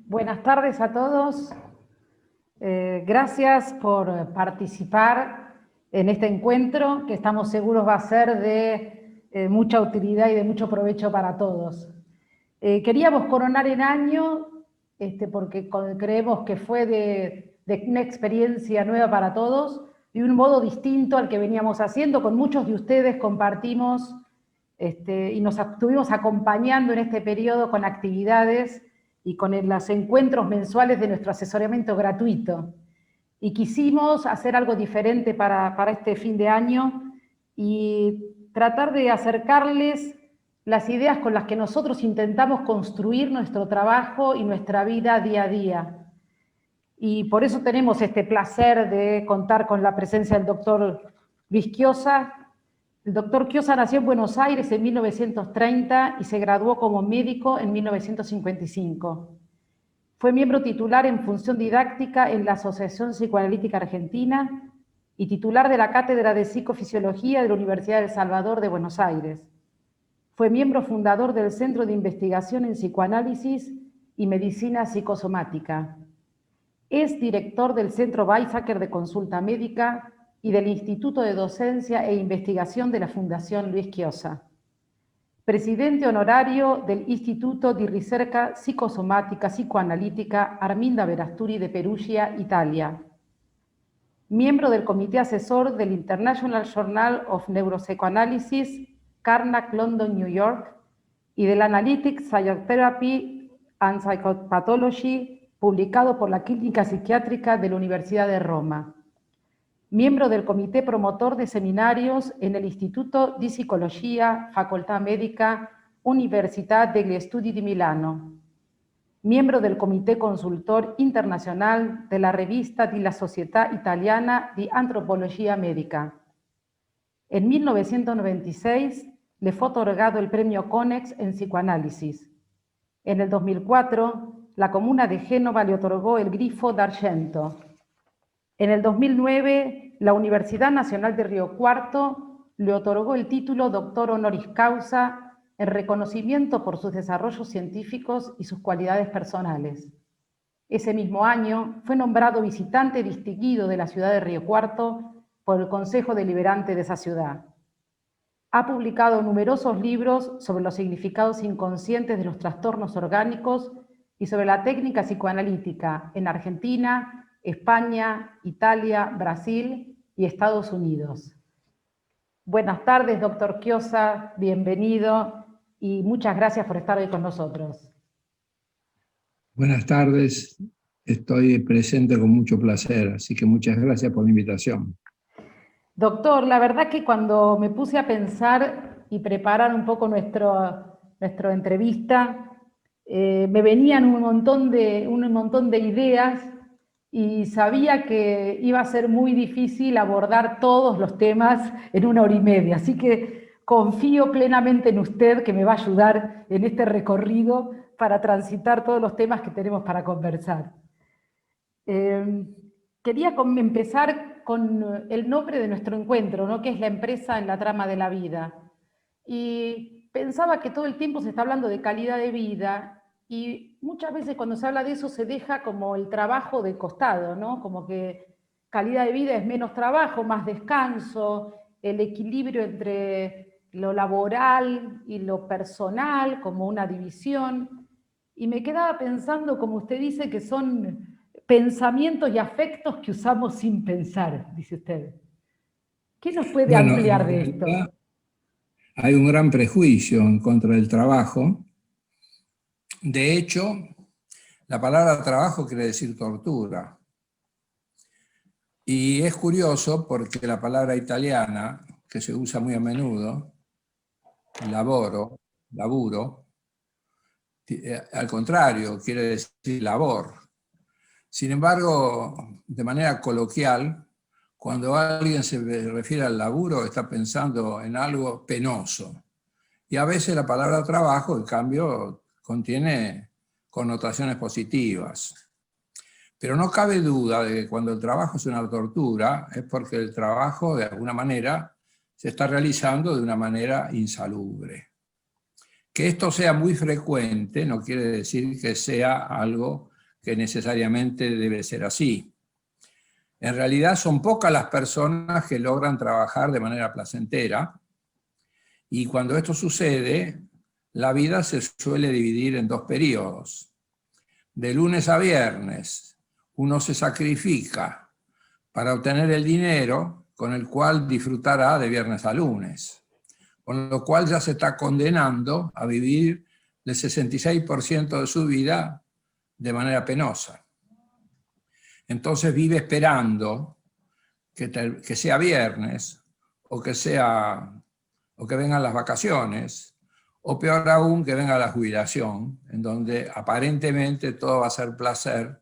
Buenas tardes a todos. Gracias por participar en este encuentro, que estamos seguros va a ser de mucha utilidad y de mucho provecho para todos. Queríamos coronar el año, porque creemos que fue de una experiencia nueva para todos, de un modo distinto al que veníamos haciendo. Con muchos de ustedes compartimos y nos estuvimos acompañando en este periodo con actividades y con los encuentros mensuales de nuestro asesoramiento gratuito. Y quisimos hacer algo diferente para este fin de año y tratar de acercarles las ideas con las que nosotros intentamos construir nuestro trabajo y nuestra vida día a día. Y por eso tenemos este placer de contar con la presencia del doctor Luis Chiosa. El doctor Chiosa nació en Buenos Aires en 1930 y se graduó como médico en 1955. Fue miembro titular en función didáctica en la Asociación Psicoanalítica Argentina y titular de la Cátedra de Psicofisiología de la Universidad del Salvador de Buenos Aires. Fue miembro fundador del Centro de Investigación en Psicoanálisis y Medicina Psicosomática. Es director del Centro Weizsäcker de Consulta Médica y del Instituto de Docencia e Investigación de la Fundación Luis Chiosa. Presidente honorario del Instituto di Ricerca Psicosomática Psicoanalítica Arminda Verasturi de Perugia, Italia. Miembro del Comité Asesor del International Journal of Neuropsychoanalysis, Carnac, London, New York, y del Analytic Psychotherapy and Psychopathology, publicado por la Clínica Psiquiátrica de la Universidad de Roma. Miembro del Comité Promotor de Seminarios en el Instituto di Psicologia, Facoltà Medica, Università degli Studi di Milano. Miembro del Comité Consultor Internacional de la Revista di la Società Italiana di Antropología Médica. En 1996 le fue otorgado el Premio Konex en Psicoanálisis. En el 2004, la Comuna de Génova le otorgó el Grifo d'Argento. En el 2009, la Universidad Nacional de Río Cuarto le otorgó el título Doctor Honoris Causa en reconocimiento por sus desarrollos científicos y sus cualidades personales. Ese mismo año fue nombrado visitante distinguido de la ciudad de Río Cuarto por el Consejo Deliberante de esa ciudad. Ha publicado numerosos libros sobre los significados inconscientes de los trastornos orgánicos y sobre la técnica psicoanalítica en Argentina, España, Italia, Brasil y Estados Unidos. Buenas tardes, doctor Chiosa, bienvenido y muchas gracias por estar hoy con nosotros. Buenas tardes, estoy presente con mucho placer, así que muchas gracias por la invitación. Doctor, la verdad que cuando me puse a pensar y preparar un poco nuestra entrevista, me venían un montón de ideas y sabía que iba a ser muy difícil abordar todos los temas en 1 hora y media. Así que confío plenamente en usted, que me va a ayudar en este recorrido para transitar todos los temas que tenemos para conversar. Quería empezar con el nombre de nuestro encuentro, ¿no? Que es la empresa en la trama de la vida. Y pensaba que todo el tiempo se está hablando de calidad de vida y muchas veces cuando se habla de eso se deja como el trabajo de costado, ¿no? Como que calidad de vida es menos trabajo, más descanso, el equilibrio entre lo laboral y lo personal como una división. Y me quedaba pensando, como usted dice, que son pensamientos y afectos que usamos sin pensar, dice usted. ¿Qué nos puede ampliar de esto? Hay un gran prejuicio en contra del trabajo. De hecho, la palabra trabajo quiere decir tortura. Y es curioso porque la palabra italiana, que se usa muy a menudo, laboro, laburo, al contrario, quiere decir labor. Sin embargo, de manera coloquial, cuando alguien se refiere al laburo, está pensando en algo penoso. Y a veces la palabra trabajo, en cambio, contiene connotaciones positivas. Pero no cabe duda de que cuando el trabajo es una tortura, es porque el trabajo, de alguna manera, se está realizando de una manera insalubre. Que esto sea muy frecuente no quiere decir que sea algo que necesariamente debe ser así. En realidad son pocas las personas que logran trabajar de manera placentera, y cuando esto sucede, la vida se suele dividir en dos periodos. De lunes a viernes, uno se sacrifica para obtener el dinero con el cual disfrutará de viernes a lunes, con lo cual ya se está condenando a vivir el 66% de su vida de manera penosa. Entonces vive esperando que sea viernes, o que vengan las vacaciones, o peor aún, que venga la jubilación, en donde aparentemente todo va a ser placer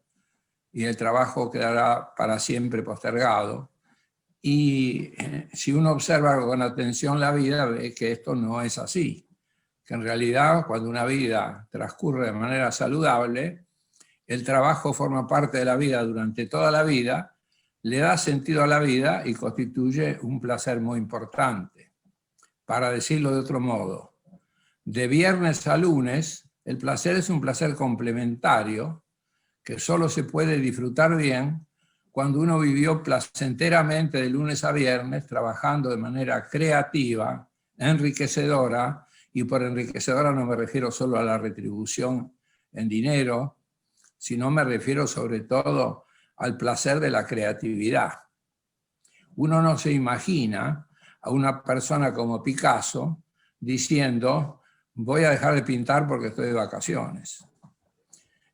y el trabajo quedará para siempre postergado. Y si uno observa con atención la vida, ve que esto no es así, que en realidad cuando una vida transcurre de manera saludable, el trabajo forma parte de la vida durante toda la vida, le da sentido a la vida y constituye un placer muy importante. Para decirlo de otro modo, de viernes a lunes, el placer es un placer complementario que solo se puede disfrutar bien cuando uno vivió placenteramente de lunes a viernes, trabajando de manera creativa, enriquecedora, y por enriquecedora no me refiero solo a la retribución en dinero, sino me refiero sobre todo al placer de la creatividad. Uno no se imagina a una persona como Picasso diciendo: voy a dejar de pintar porque estoy de vacaciones.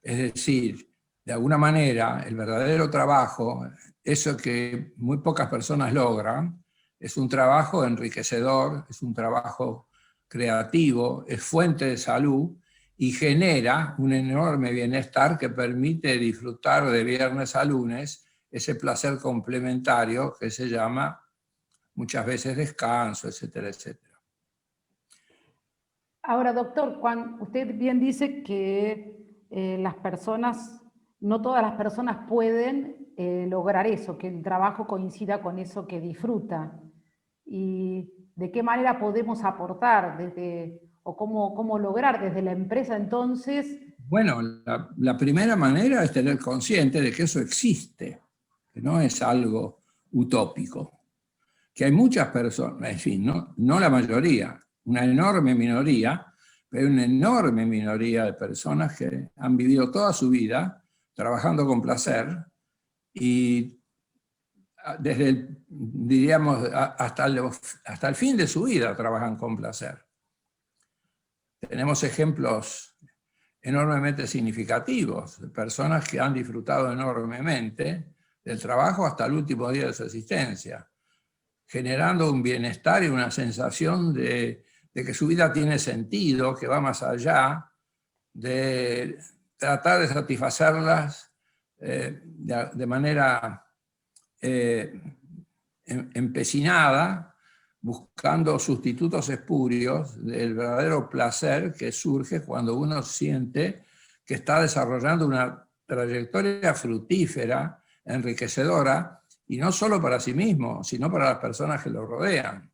Es decir, de alguna manera, el verdadero trabajo, eso que muy pocas personas logran, es un trabajo enriquecedor, es un trabajo creativo, es fuente de salud y genera un enorme bienestar que permite disfrutar de viernes a lunes ese placer complementario que se llama muchas veces descanso, etcétera, etcétera. Ahora, doctor, usted bien dice que las personas, no todas las personas pueden lograr eso, que el trabajo coincida con eso que disfruta. ¿Y de qué manera podemos aportar o cómo lograr desde la empresa entonces? Bueno, la primera manera es tener consciente de que eso existe, que no es algo utópico, que hay muchas personas, en fin, no la mayoría, una enorme minoría, pero una enorme minoría de personas que han vivido toda su vida trabajando con placer y diríamos, hasta el fin de su vida trabajan con placer. Tenemos ejemplos enormemente significativos de personas que han disfrutado enormemente del trabajo hasta el último día de su existencia, generando un bienestar y una sensación de que su vida tiene sentido, que va más allá de tratar de satisfacerlas de manera empecinada, buscando sustitutos espurios del verdadero placer que surge cuando uno siente que está desarrollando una trayectoria fructífera, enriquecedora, y no solo para sí mismo, sino para las personas que lo rodean.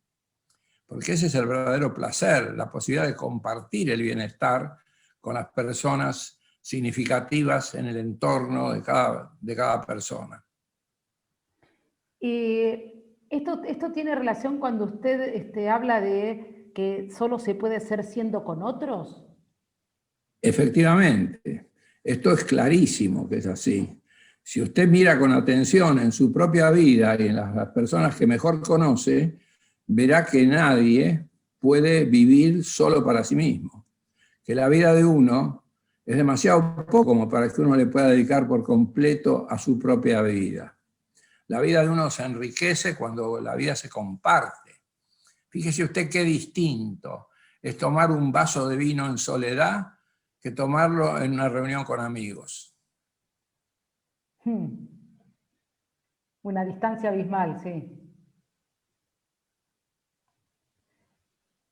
Porque ese es el verdadero placer, la posibilidad de compartir el bienestar con las personas significativas en el entorno de cada persona. Esto tiene relación cuando usted habla de que solo se puede ser siendo con otros. Efectivamente, esto es clarísimo que es así. Si usted mira con atención en su propia vida y en las personas que mejor conoce, verá que nadie puede vivir solo para sí mismo. Que la vida de uno es demasiado poco como para que uno le pueda dedicar por completo a su propia vida. La vida de uno se enriquece cuando la vida se comparte. Fíjese usted qué distinto es tomar un vaso de vino en soledad que tomarlo en una reunión con amigos. Una distancia abismal, sí.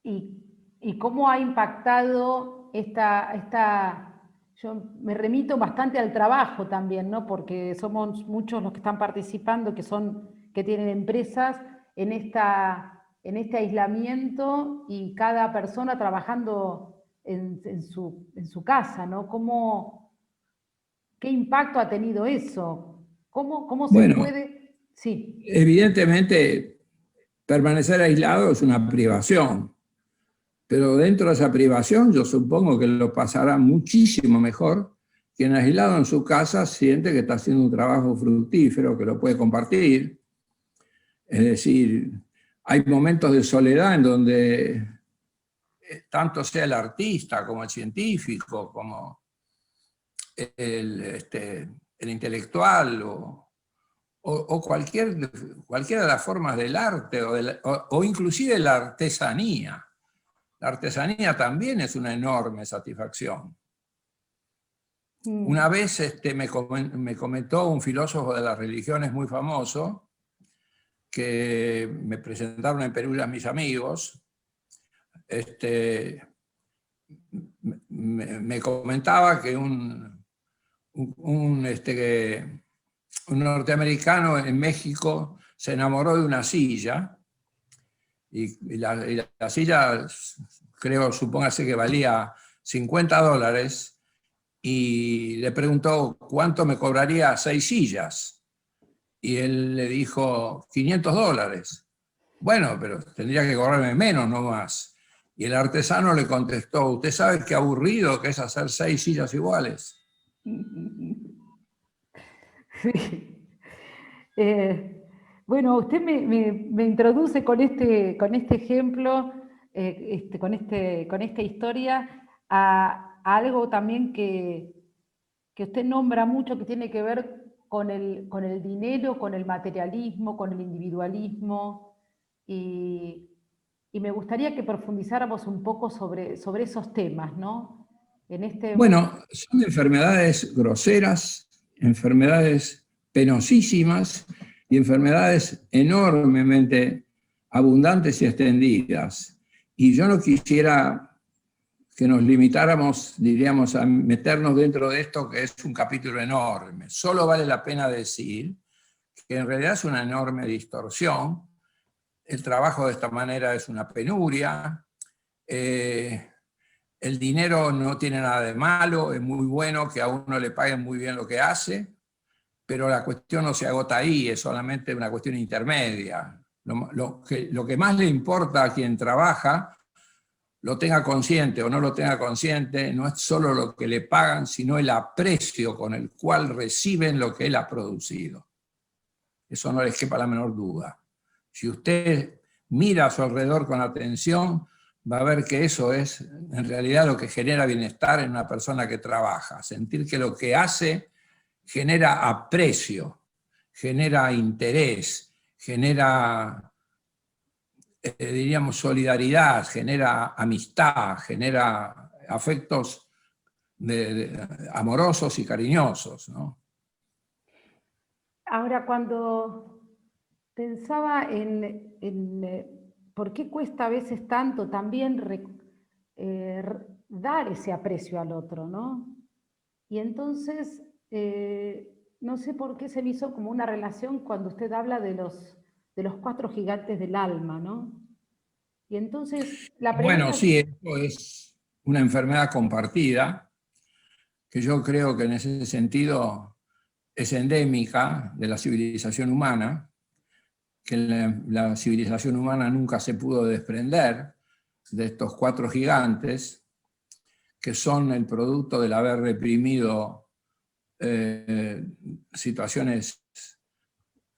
¿Y cómo ha impactado yo me remito bastante al trabajo también, ¿no? Porque somos muchos los que están participando, que tienen empresas en este aislamiento y cada persona trabajando en su casa, ¿no? ¿Qué impacto ha tenido eso? ¿Cómo se Bueno, puede...? Sí. evidentemente permanecer aislado es una privación, pero dentro de esa privación yo supongo que lo pasará muchísimo mejor. Quien aislado en su casa siente que está haciendo un trabajo fructífero, que lo puede compartir. Es decir, hay momentos de soledad en donde tanto sea el artista como el científico, como el intelectual o cualquiera de las formas del arte o inclusive la artesanía. La artesanía también es una enorme satisfacción. Una vez me comentó un filósofo de las religiones muy famoso, que me presentaron en Perú a mis amigos, me comentaba que un norteamericano en México se enamoró de una silla, y la silla, creo, supóngase que valía $50, y le preguntó cuánto me cobraría 6 sillas. Y él le dijo $500. Bueno, pero tendría que cobrarme menos, no más. Y el artesano le contestó, ¿usted sabe qué aburrido que es hacer 6 sillas iguales? Sí. Bueno, usted me introduce con este ejemplo, con esta historia, a algo también que usted nombra mucho, que tiene que ver con el dinero, con el materialismo, con el individualismo, y, y me gustaría que profundizáramos un poco sobre esos temas, ¿no? En este... Bueno, son enfermedades groseras, enfermedades penosísimas y enfermedades enormemente abundantes y extendidas. Y yo no quisiera que nos limitáramos, diríamos, a meternos dentro de esto, que es un capítulo enorme. Solo vale la pena decir que en realidad es una enorme distorsión. El trabajo de esta manera es una penuria. El dinero no tiene nada de malo, es muy bueno que a uno le paguen muy bien lo que hace, pero la cuestión no se agota ahí, es solamente una cuestión intermedia. Lo que más le importa a quien trabaja, lo tenga consciente o no lo tenga consciente, no es solo lo que le pagan, sino el aprecio con el cual reciben lo que él ha producido. Eso no les quepa la menor duda. Si usted mira a su alrededor con atención, va a ver que eso es en realidad lo que genera bienestar en una persona que trabaja. Sentir que lo que hace genera aprecio, genera interés, genera, diríamos, solidaridad, genera amistad, genera afectos amorosos y cariñosos, ¿no? Ahora, cuando pensaba por qué cuesta a veces tanto también dar ese aprecio al otro, ¿no? Y entonces, no sé por qué se me hizo como una relación cuando usted habla de los 4 gigantes del alma, ¿no? Y entonces, la Bueno, pregunta... sí, esto es una enfermedad compartida, que yo creo que en ese sentido es endémica de la civilización humana, que la civilización humana nunca se pudo desprender de estos 4 gigantes, que son el producto del haber reprimido situaciones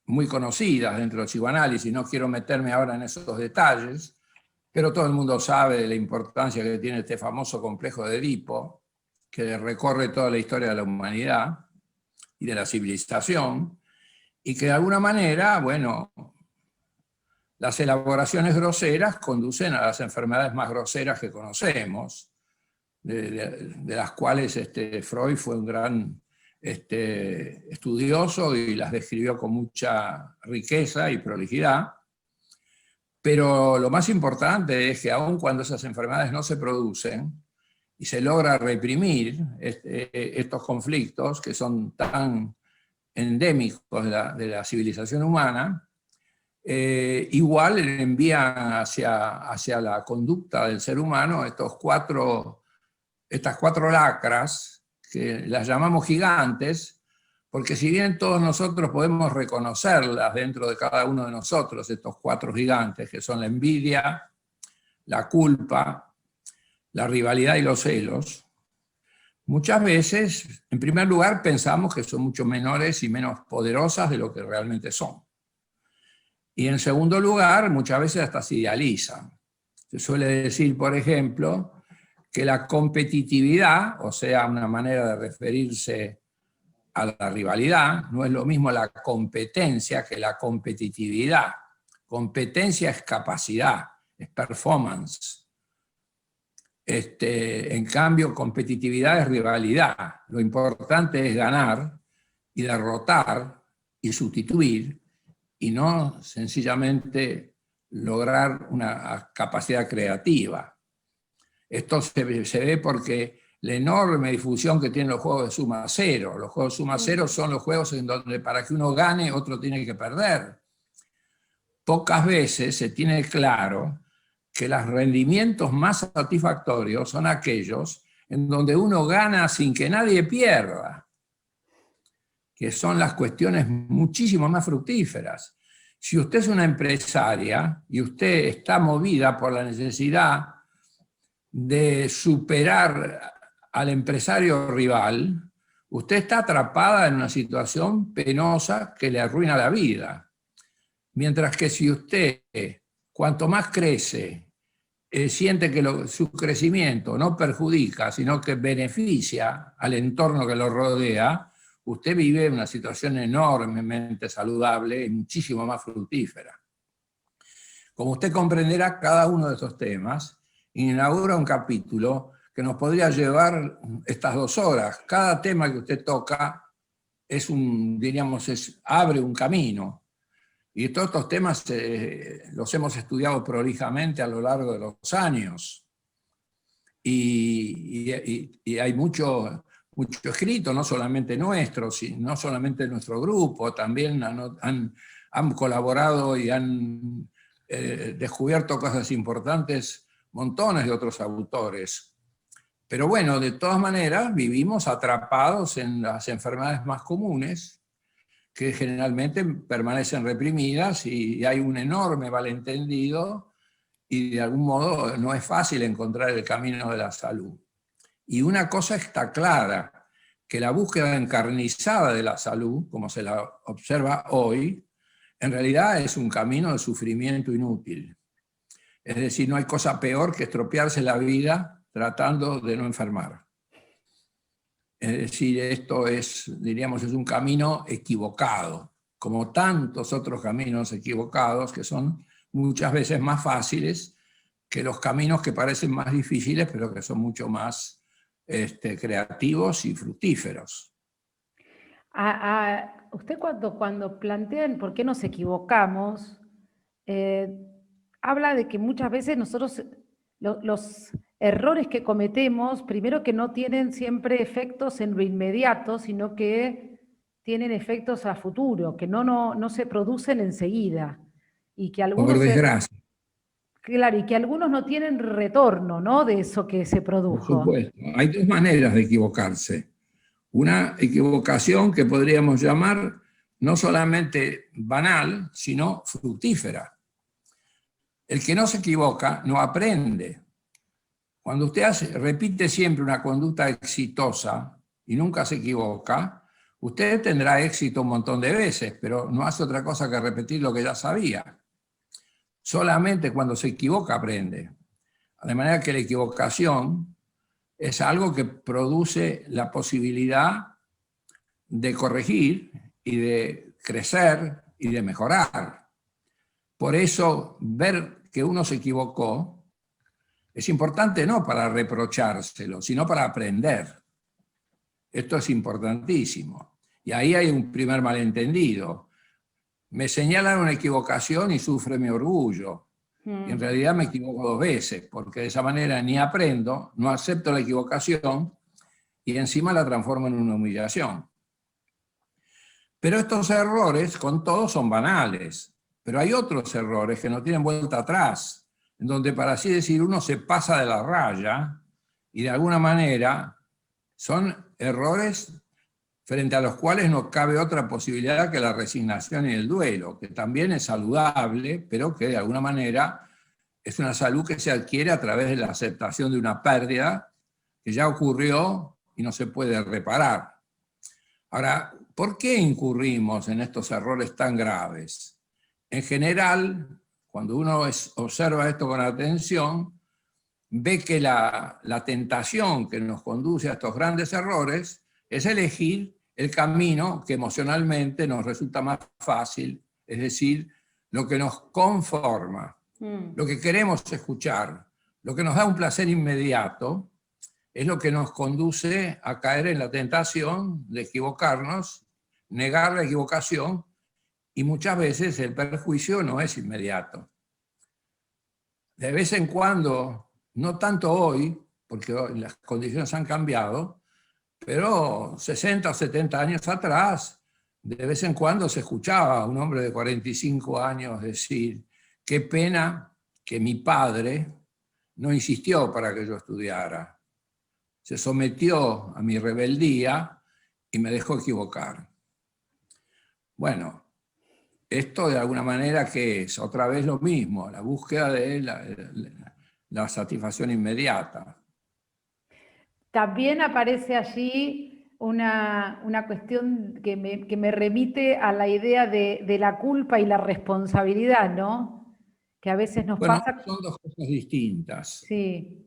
muy conocidas dentro del psicoanálisis. No quiero meterme ahora en esos detalles, pero todo el mundo sabe de la importancia que tiene este famoso complejo de Edipo, que recorre toda la historia de la humanidad y de la civilización, y que de alguna manera, bueno, las elaboraciones groseras conducen a las enfermedades más groseras que conocemos, de las cuales Freud fue un gran estudioso y las describió con mucha riqueza y prolijidad. Pero lo más importante es que aun cuando esas enfermedades no se producen y se logra reprimir estos conflictos que son tan endémicos de la civilización humana, igual envían hacia la conducta del ser humano estas 4 lacras que las llamamos gigantes, porque si bien todos nosotros podemos reconocerlas dentro de cada uno de nosotros, estos 4 gigantes, que son la envidia, la culpa, la rivalidad y los celos, muchas veces, en primer lugar, pensamos que son mucho menores y menos poderosas de lo que realmente son. Y en segundo lugar, muchas veces hasta se idealizan. Se suele decir, por ejemplo, que la competitividad, o sea, una manera de referirse a la rivalidad, no es lo mismo la competencia que la competitividad. Competencia es capacidad, es performance. En cambio, competitividad es rivalidad. Lo importante es ganar y derrotar y sustituir, y no sencillamente lograr una capacidad creativa. Esto se ve porque la enorme difusión que tienen los juegos de suma cero. Los juegos de suma cero son los juegos en donde para que uno gane, otro tiene que perder. Pocas veces se tiene claro que los rendimientos más satisfactorios son aquellos en donde uno gana sin que nadie pierda, que son las cuestiones muchísimo más fructíferas. Si usted es una empresaria y usted está movida por la necesidad de superar al empresario rival, usted está atrapada en una situación penosa que le arruina la vida. Mientras que si usted, cuanto más crece, siente que su crecimiento no perjudica, sino que beneficia al entorno que lo rodea, usted vive una situación enormemente saludable y muchísimo más fructífera. Como usted comprenderá, cada uno de estos temas inaugura un capítulo que nos podría llevar estas 2 horas. Cada tema que usted toca abre un camino. Y todos estos temas los hemos estudiado prolijamente a lo largo de los años. Y hay mucho escrito, no solamente nuestro, no solamente nuestro grupo, también han colaborado y han descubierto cosas importantes montones de otros autores. Pero bueno, de todas maneras, vivimos atrapados en las enfermedades más comunes, que generalmente permanecen reprimidas y hay un enorme malentendido y de algún modo no es fácil encontrar el camino de la salud. Y una cosa está clara, que la búsqueda encarnizada de la salud, como se la observa hoy, en realidad es un camino de sufrimiento inútil. Es decir, no hay cosa peor que estropearse la vida tratando de no enfermar. Es decir, esto es un camino equivocado, como tantos otros caminos equivocados que son muchas veces más fáciles que los caminos que parecen más difíciles, pero que son mucho más creativos y fructíferos. Usted cuando plantean por qué nos equivocamos, habla de que muchas veces nosotros, los errores que cometemos, primero que no tienen siempre efectos en lo inmediato, sino que tienen efectos a futuro, que no se producen enseguida. Y que algunos por desgracia. Claro, y que algunos no tienen retorno, ¿no?, de eso que se produjo. Por supuesto. Hay 2 maneras de equivocarse. Una equivocación que podríamos llamar no solamente banal, sino fructífera. El que no se equivoca no aprende. Cuando usted repite siempre una conducta exitosa y nunca se equivoca, usted tendrá éxito un montón de veces, pero no hace otra cosa que repetir lo que ya sabía. Solamente cuando se equivoca aprende. De manera que la equivocación es algo que produce la posibilidad de corregir y de crecer y de mejorar. Por eso, ver que uno se equivocó es importante no para reprochárselo, sino para aprender. Esto es importantísimo. Y ahí hay un primer malentendido. Me señalan una equivocación y sufre mi orgullo. Y en realidad me equivoco 2 veces, porque de esa manera ni aprendo, no acepto la equivocación y encima la transformo en una humillación. Pero estos errores, con todo, son banales. Pero hay otros errores que no tienen vuelta atrás, en donde, para así decir, uno se pasa de la raya y de alguna manera Son errores frente a los cuales no cabe otra posibilidad que la resignación y el duelo, que también es saludable, pero que de alguna manera es una salud que se adquiere a través de la aceptación de una pérdida que ya ocurrió y no se puede reparar. Ahora, ¿por qué incurrimos en estos errores tan graves? En general, cuando uno observa esto con atención, ve que la tentación que nos conduce a estos grandes errores es elegir el camino que emocionalmente nos resulta más fácil, es decir, lo que nos conforma, lo que queremos escuchar, lo que nos da un placer inmediato, es lo que nos conduce a caer en la tentación de equivocarnos, negar la equivocación, y muchas veces el perjuicio no es inmediato. De vez en cuando, no tanto hoy, porque hoy las condiciones han cambiado, pero 60 o 70 años atrás, de vez en cuando se escuchaba a un hombre de 45 años decir: qué pena que mi padre no insistió para que yo estudiara. Se sometió a mi rebeldía y me dejó equivocar. Bueno, esto de alguna manera, ¿qué es? Otra vez lo mismo, la búsqueda de la satisfacción inmediata. También aparece allí una cuestión que me remite a la idea de la culpa y la responsabilidad, ¿no? Que a veces nos Bueno, pasa... son dos cosas distintas. Sí.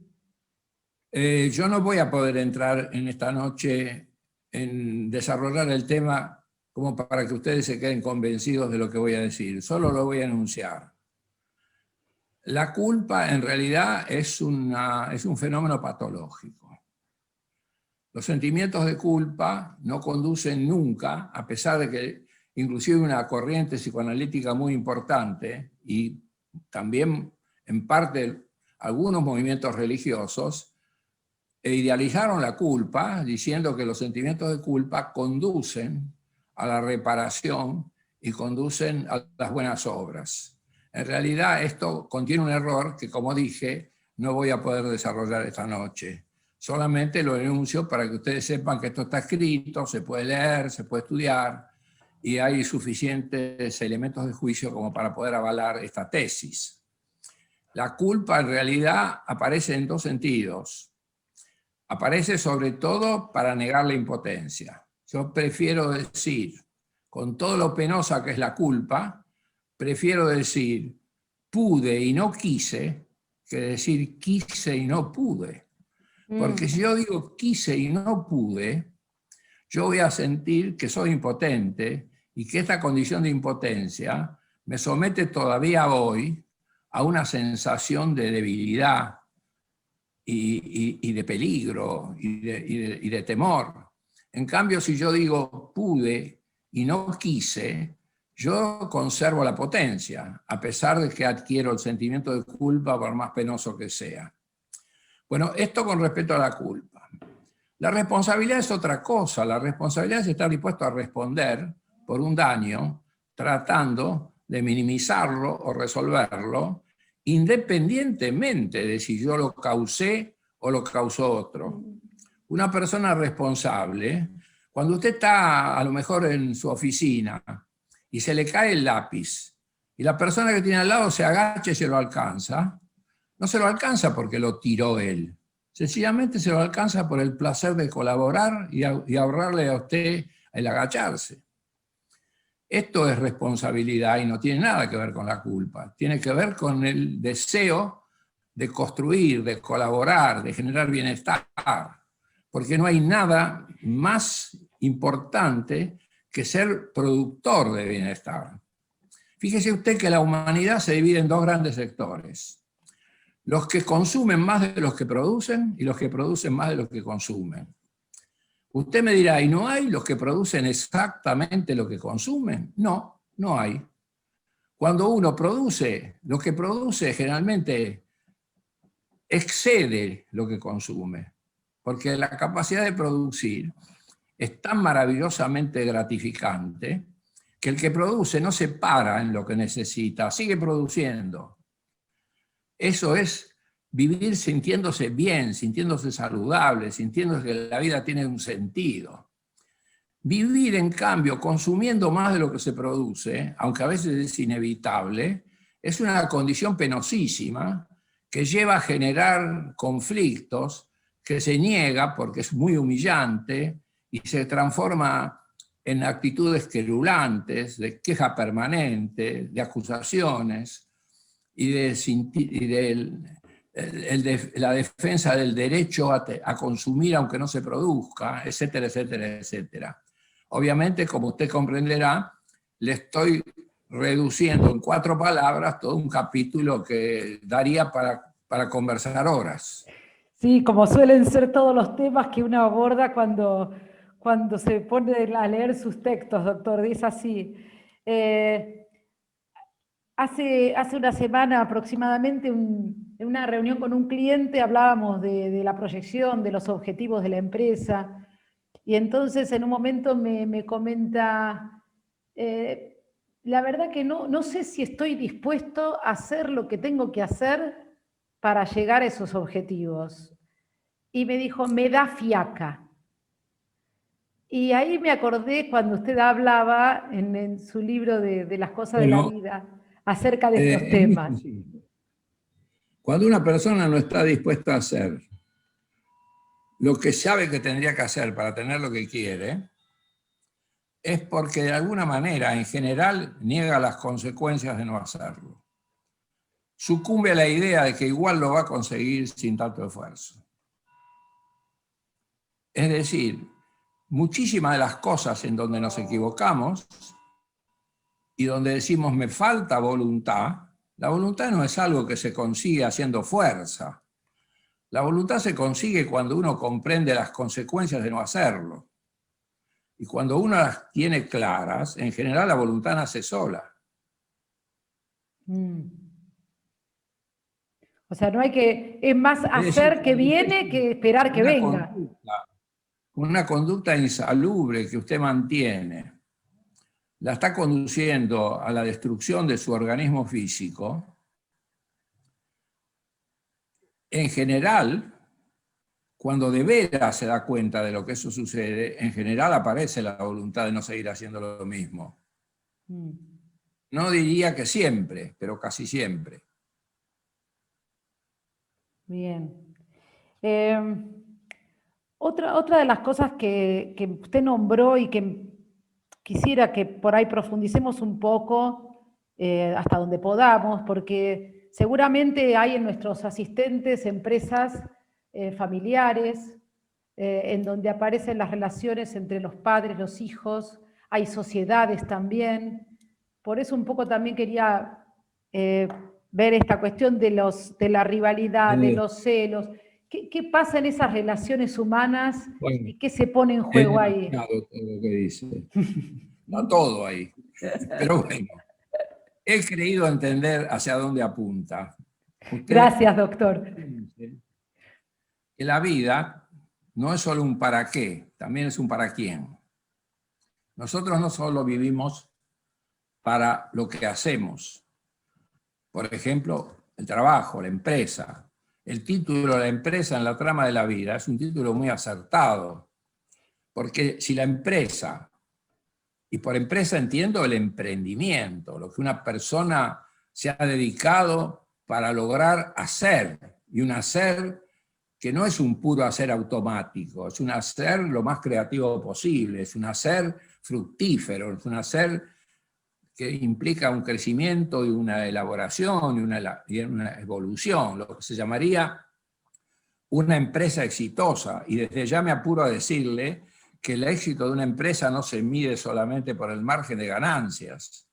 Yo no voy a poder entrar en esta noche en desarrollar el tema como para que ustedes se queden convencidos de lo que voy a decir, solo lo voy a enunciar. La culpa en realidad es un fenómeno patológico. Los sentimientos de culpa no conducen nunca, a pesar de que inclusive una corriente psicoanalítica muy importante y también en parte algunos movimientos religiosos idealizaron la culpa diciendo que los sentimientos de culpa conducen a la reparación y conducen a las buenas obras. En realidad esto contiene un error que, como dije, no voy a poder desarrollar esta noche. Solamente lo enuncio para que ustedes sepan que esto está escrito, se puede leer, se puede estudiar, y hay suficientes elementos de juicio como para poder avalar esta tesis. La culpa en realidad aparece en dos sentidos. Aparece sobre todo para negar la impotencia. Yo prefiero decir, con todo lo penosa que es la culpa, prefiero decir pude y no quise, que decir quise y no pude. Porque si yo digo quise y no pude, yo voy a sentir que soy impotente y que esta condición de impotencia me somete todavía hoy a una sensación de debilidad y de peligro y de temor. En cambio, si yo digo pude y no quise, yo conservo la potencia, a pesar de que adquiero el sentimiento de culpa por más penoso que sea. Bueno, esto con respecto a la culpa. La responsabilidad es otra cosa. La responsabilidad es estar dispuesto a responder por un daño tratando de minimizarlo o resolverlo, independientemente de si yo lo causé o lo causó otro. Una persona responsable, cuando usted está a lo mejor en su oficina y se le cae el lápiz y la persona que tiene al lado se agacha y se lo alcanza, no se lo alcanza porque lo tiró él. Sencillamente se lo alcanza por el placer de colaborar y ahorrarle a usted el agacharse. Esto es responsabilidad y no tiene nada que ver con la culpa. Tiene que ver con el deseo de construir, de colaborar, de generar bienestar. Porque no hay nada más importante que ser productor de bienestar. Fíjese usted que la humanidad se divide en dos grandes sectores. Los que consumen más de los que producen y los que producen más de los que consumen. Usted me dirá, ¿y no hay los que producen exactamente lo que consumen? No, no hay. Cuando uno produce, lo que produce generalmente excede lo que consume, porque la capacidad de producir es tan maravillosamente gratificante que el que produce no se para en lo que necesita, sigue produciendo. Eso es vivir sintiéndose bien, sintiéndose saludable, sintiéndose que la vida tiene un sentido. Vivir, en cambio, consumiendo más de lo que se produce, aunque a veces es inevitable, es una condición penosísima que lleva a generar conflictos, que se niega porque es muy humillante y se transforma en actitudes querulantes, de queja permanente, de acusaciones y de la defensa del derecho a consumir aunque no se produzca, etcétera, etcétera, etcétera. Obviamente, como usted comprenderá, le estoy reduciendo en 4 palabras todo un capítulo que daría para conversar horas. Sí, como suelen ser todos los temas que uno aborda cuando se pone a leer sus textos, doctor, es así. Hace una semana aproximadamente, en una reunión con un cliente, hablábamos de la proyección, de los objetivos de la empresa, y entonces en un momento me comenta, la verdad que no sé si estoy dispuesto a hacer lo que tengo que hacer para llegar a esos objetivos. Y me dijo, me da fiaca. Y ahí me acordé cuando usted hablaba en su libro de las cosas de la vida acerca de estos temas. Cuando una persona no está dispuesta a hacer lo que sabe que tendría que hacer para tener lo que quiere, es porque de alguna manera, en general, niega las consecuencias de no hacerlo. Sucumbe a la idea de que igual lo va a conseguir sin tanto esfuerzo. Es decir, muchísimas de las cosas en donde nos equivocamos y donde decimos me falta voluntad, la voluntad no es algo que se consigue haciendo fuerza. La voluntad se consigue cuando uno comprende las consecuencias de no hacerlo. Y cuando uno las tiene claras, en general la voluntad nace sola. O sea, no hay que, es más hacer que viene que esperar que venga. Una conducta insalubre que usted mantiene, la está conduciendo a la destrucción de su organismo físico. En general, cuando de veras se da cuenta de lo que eso sucede, en general aparece la voluntad de no seguir haciendo lo mismo. No diría que siempre, pero casi siempre. Bien. Otra de las cosas que usted nombró y que quisiera que por ahí profundicemos un poco hasta donde podamos, porque seguramente hay en nuestros asistentes empresas familiares en donde aparecen las relaciones entre los padres, los hijos, hay sociedades también. Por eso un poco también quería ver esta cuestión de la rivalidad, de los celos. ¿Qué pasa en esas relaciones humanas y qué se pone en juego ahí? Todo lo que dice. Está todo ahí. Pero bueno, he creído entender hacia dónde apunta. Gracias, doctor. Que la vida no es solo un para qué, también es un para quién. Nosotros no solo vivimos para lo que hacemos. Por ejemplo, el trabajo, la empresa. El título de la empresa en la trama de la vida es un título muy acertado. Porque si la empresa, y por empresa entiendo el emprendimiento, lo que una persona se ha dedicado para lograr hacer, y un hacer que no es un puro hacer automático, es un hacer lo más creativo posible, es un hacer fructífero, es un hacer que implica un crecimiento y una elaboración y una evolución, lo que se llamaría una empresa exitosa. Y desde ya me apuro a decirle que el éxito de una empresa no se mide solamente por el margen de ganancias,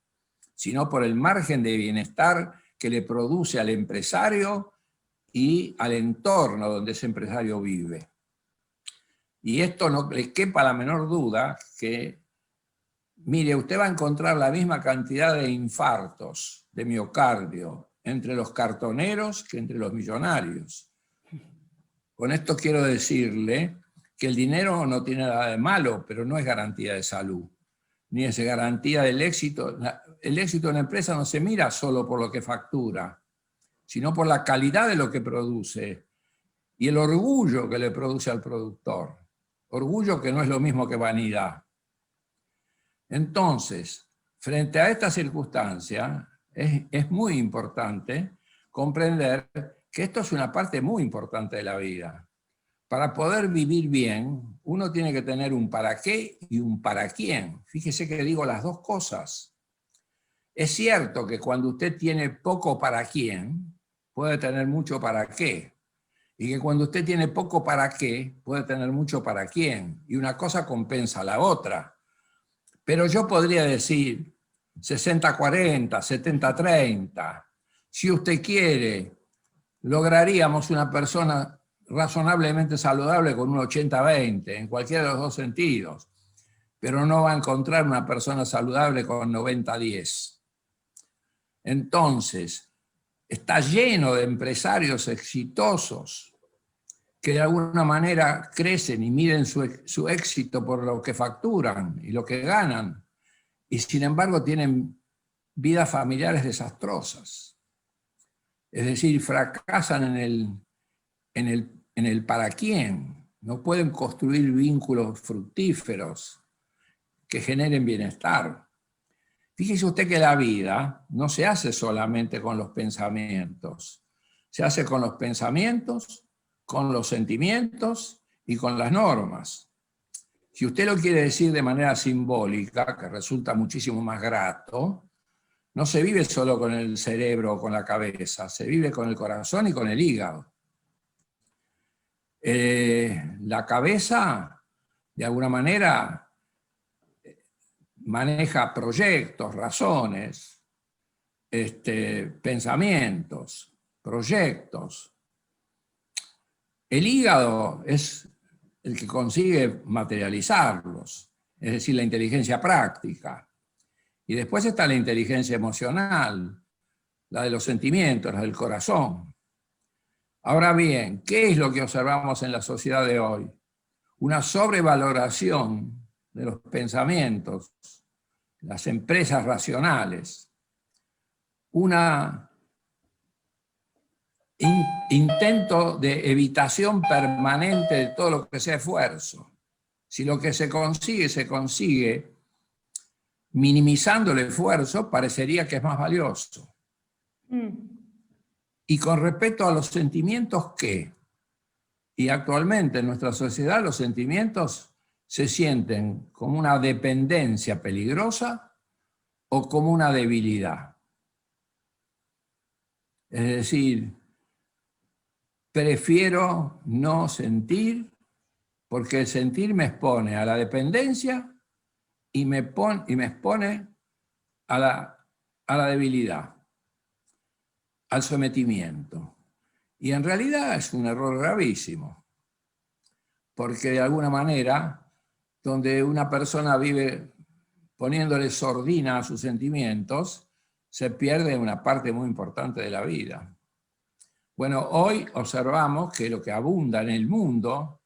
sino por el margen de bienestar que le produce al empresario y al entorno donde ese empresario vive. Y esto no le quepa la menor duda que, mire, usted va a encontrar la misma cantidad de infartos de miocardio entre los cartoneros que entre los millonarios. Con esto quiero decirle que el dinero no tiene nada de malo, pero no es garantía de salud, ni es garantía del éxito. El éxito de una empresa no se mira solo por lo que factura, sino por la calidad de lo que produce y el orgullo que le produce al productor. Orgullo que no es lo mismo que vanidad. Entonces, frente a esta circunstancia, es muy importante comprender que esto es una parte muy importante de la vida. Para poder vivir bien, uno tiene que tener un para qué y un para quién. Fíjese que digo las dos cosas. Es cierto que cuando usted tiene poco para quién, puede tener mucho para qué. Y que cuando usted tiene poco para qué, puede tener mucho para quién. Y una cosa compensa a la otra. Pero yo podría decir 60-40, 70-30. Si usted quiere, lograríamos una persona razonablemente saludable con un 80-20, en cualquiera de los dos sentidos. Pero no va a encontrar una persona saludable con 90-10. Entonces, está lleno de empresarios exitosos que de alguna manera crecen y miden su éxito por lo que facturan y lo que ganan, y sin embargo tienen vidas familiares desastrosas. Es decir, fracasan en el para quién, no pueden construir vínculos fructíferos que generen bienestar. Fíjese usted que la vida no se hace solamente con los pensamientos, se hace con los pensamientos, con los sentimientos y con las normas. Si usted lo quiere decir de manera simbólica, que resulta muchísimo más grato, no se vive solo con el cerebro o con la cabeza, se vive con el corazón y con el hígado. La cabeza, de alguna manera, maneja proyectos, razones, pensamientos, proyectos. El hígado es el que consigue materializarlos, es decir, la inteligencia práctica. Y después está la inteligencia emocional, la de los sentimientos, la del corazón. Ahora bien, ¿qué es lo que observamos en la sociedad de hoy? Una sobrevaloración de los pensamientos, las empresas racionales, intento de evitación permanente de todo lo que sea esfuerzo. Si lo que se consigue minimizando el esfuerzo, parecería que es más valioso. Y con respecto a los sentimientos, ¿qué? Y actualmente en nuestra sociedad los sentimientos se sienten como una dependencia peligrosa o como una debilidad. Es decir, prefiero no sentir porque el sentir me expone a la dependencia y me expone a la debilidad, al sometimiento. Y en realidad es un error gravísimo, porque de alguna manera, donde una persona vive poniéndole sordina a sus sentimientos, se pierde una parte muy importante de la vida. Bueno, hoy observamos que lo que abunda en el mundo,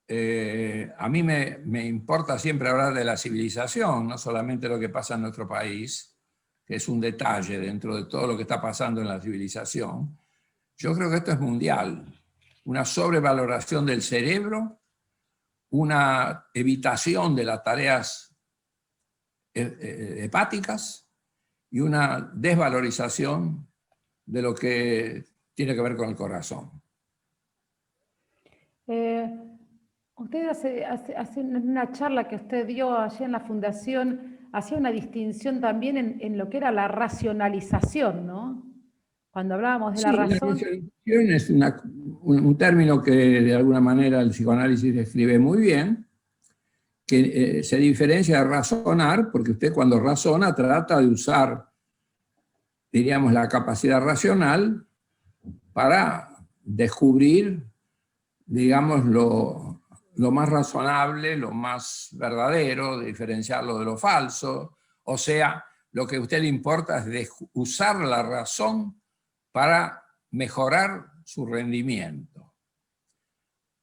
a mí me importa siempre hablar de la civilización, no solamente lo que pasa en nuestro país, que es un detalle dentro de todo lo que está pasando en la civilización. Yo creo que esto es mundial, una sobrevaloración del cerebro, una evitación de las tareas hepáticas y una desvalorización de lo que tiene que ver con el corazón. Usted hace una charla que usted dio allí en la Fundación, hacía una distinción también en lo que era la racionalización, ¿no? Cuando hablábamos de la razón. La racionalización es un término que de alguna manera el psicoanálisis describe muy bien, que se diferencia de razonar, porque usted cuando razona trata de usar, diríamos, la capacidad racional para descubrir, digamos, lo más razonable, lo más verdadero, de diferenciarlo de lo falso. O sea, lo que a usted le importa es usar la razón para mejorar su rendimiento.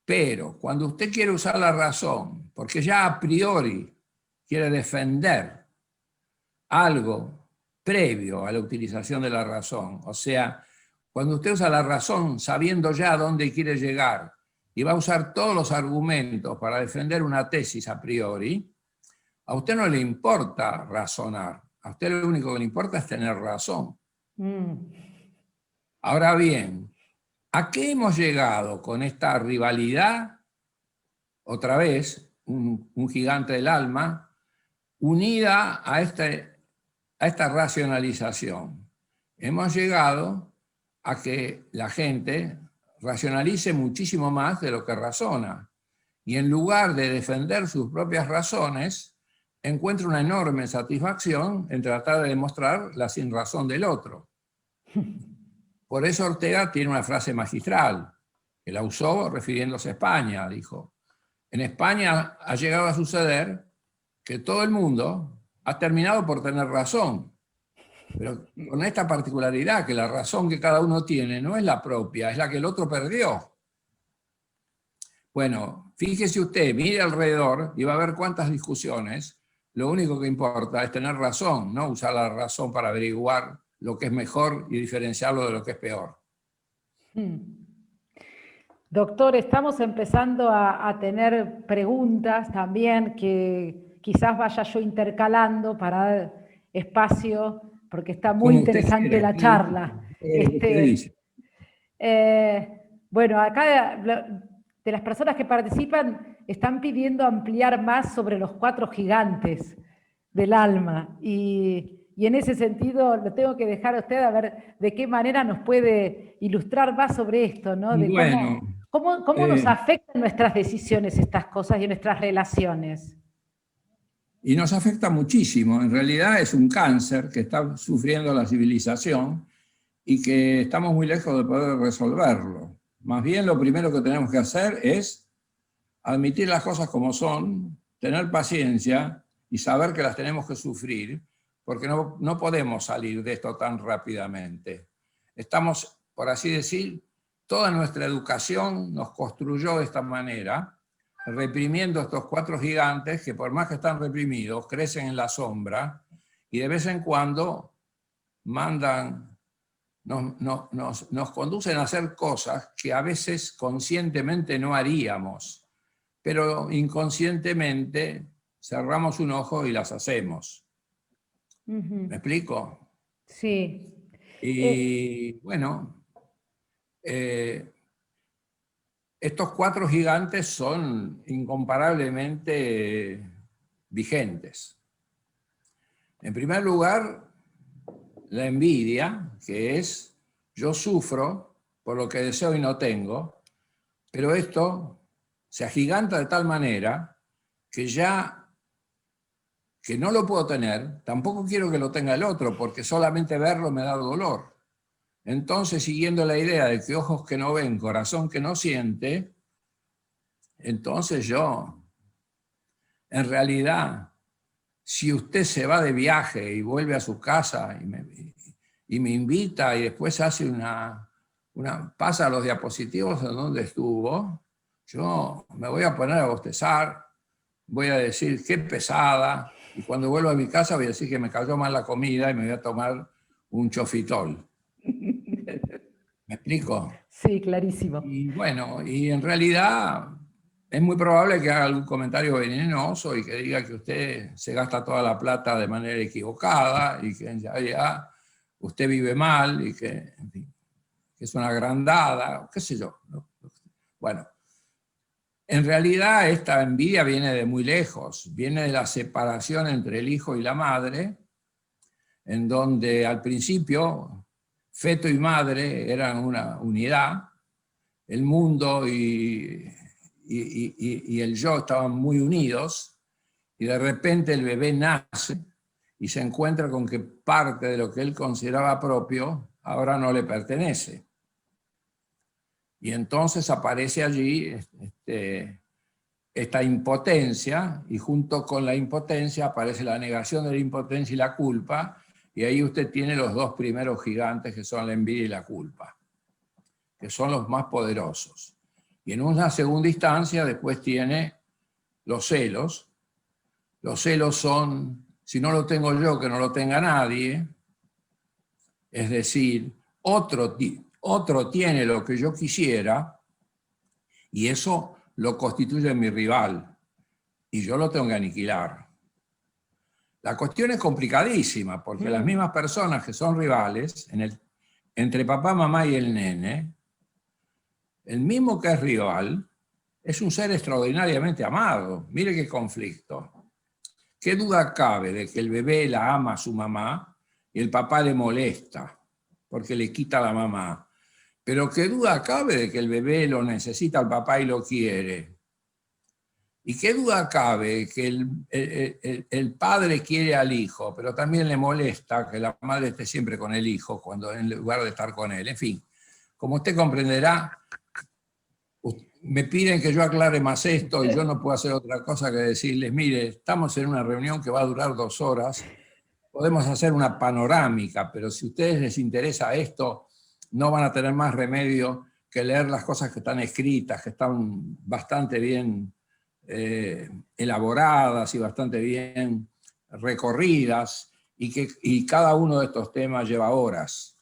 Pero cuando usted quiere usar la razón, porque ya a priori quiere defender algo previo a la utilización de la razón. O sea, cuando usted usa la razón sabiendo ya a dónde quiere llegar y va a usar todos los argumentos para defender una tesis a priori, a usted no le importa razonar. A usted lo único que le importa es tener razón. Ahora bien, ¿a qué hemos llegado con esta rivalidad? Otra vez, un gigante del alma, unida a esta racionalización. Hemos llegado a que la gente racionalice muchísimo más de lo que razona. Y en lugar de defender sus propias razones, encuentra una enorme satisfacción en tratar de demostrar la sinrazón del otro. Por eso Ortega tiene una frase magistral, que la usó refiriéndose a España, dijo: en España ha llegado a suceder que todo el mundo ha terminado por tener razón, pero con esta particularidad, que la razón que cada uno tiene no es la propia, es la que el otro perdió. Bueno, fíjese usted, mire alrededor y va a ver cuántas discusiones. Lo único que importa es tener razón, no usar la razón para averiguar lo que es mejor y diferenciarlo de lo que es peor. Doctor, estamos empezando a tener preguntas también que quizás vaya yo intercalando para dar espacio, porque está muy interesante la charla. Bueno, acá de las personas que participan están pidiendo ampliar más sobre los 4 gigantes del alma, y en ese sentido lo tengo que dejar a usted a ver de qué manera nos puede ilustrar más sobre esto, ¿no? De bueno, cómo nos afectan nuestras decisiones estas cosas y nuestras relaciones. Y nos afecta muchísimo. En realidad es un cáncer que está sufriendo la civilización y que estamos muy lejos de poder resolverlo. Más bien lo primero que tenemos que hacer es admitir las cosas como son, tener paciencia y saber que las tenemos que sufrir, porque no podemos salir de esto tan rápidamente. Estamos, por así decir, toda nuestra educación nos construyó de esta manera, reprimiendo estos 4 gigantes que, por más que están reprimidos, crecen en la sombra y de vez en cuando nos conducen a hacer cosas que a veces conscientemente no haríamos, pero inconscientemente cerramos un ojo y las hacemos. ¿Me explico? Sí. Y bueno, estos 4 gigantes son incomparablemente vigentes. En primer lugar, la envidia, que es: yo sufro por lo que deseo y no tengo, pero esto se agiganta de tal manera que que no lo puedo tener, tampoco quiero que lo tenga el otro, porque solamente verlo me da dolor. Entonces, siguiendo la idea de que ojos que no ven, corazón que no siente, entonces yo, en realidad, si usted se va de viaje y vuelve a su casa y me invita y después hace pasa los diapositivos en donde estuvo, yo me voy a poner a bostezar, voy a decir qué pesada, y cuando vuelvo a mi casa voy a decir que me cayó mal la comida y me voy a tomar un chofitol. ¿Me explico? Sí, clarísimo. Y bueno, y en realidad es muy probable que haga algún comentario venenoso y que diga que usted se gasta toda la plata de manera equivocada y que ya usted vive mal y que, en fin, que es una agrandada, qué sé yo. Bueno, en realidad esta envidia viene de muy lejos, viene de la separación entre el hijo y la madre, en donde al principio feto y madre eran una unidad, el mundo y el yo estaban muy unidos, y de repente el bebé nace y se encuentra con que parte de lo que él consideraba propio ahora no le pertenece. Y entonces aparece allí esta impotencia, y junto con la impotencia aparece la negación de la impotencia y la culpa, y ahí usted tiene los 2 primeros gigantes, que son la envidia y la culpa, que son los más poderosos. Y en una segunda instancia después tiene los celos. Los celos son: si no lo tengo yo, que no lo tenga nadie. Es decir, otro tiene lo que yo quisiera y eso lo constituye mi rival y yo lo tengo que aniquilar. La cuestión es complicadísima porque las mismas personas que son rivales, entre papá, mamá y el nene, el mismo que es rival es un ser extraordinariamente amado. Mire qué conflicto. ¿Qué duda cabe de que el bebé la ama a su mamá y el papá le molesta porque le quita a la mamá? Pero ¿qué duda cabe de que el bebé lo necesita al papá y lo quiere? ¿Y qué duda cabe que el padre quiere al hijo, pero también le molesta que la madre esté siempre con el hijo cuando en lugar de estar con él? En fin, como usted comprenderá, me piden que yo aclare más esto y yo no puedo hacer otra cosa que decirles, mire, estamos en una reunión que va a durar 2 horas, podemos hacer una panorámica, pero si a ustedes les interesa esto, no van a tener más remedio que leer las cosas que están escritas, que están bastante bien elaboradas y bastante bien recorridas, y cada uno de estos temas lleva horas.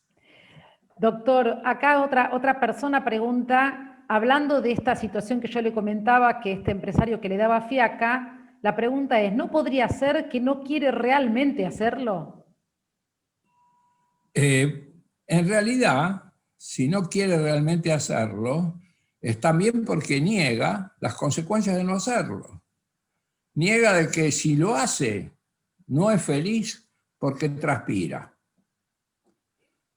Doctor, acá otra persona pregunta, hablando de esta situación que yo le comentaba, que este empresario que le daba fiaca, la pregunta es, ¿no podría ser que no quiere realmente hacerlo? En realidad, si no quiere realmente hacerlo, es también porque niega las consecuencias de no hacerlo. Niega de que si lo hace, no es feliz porque transpira.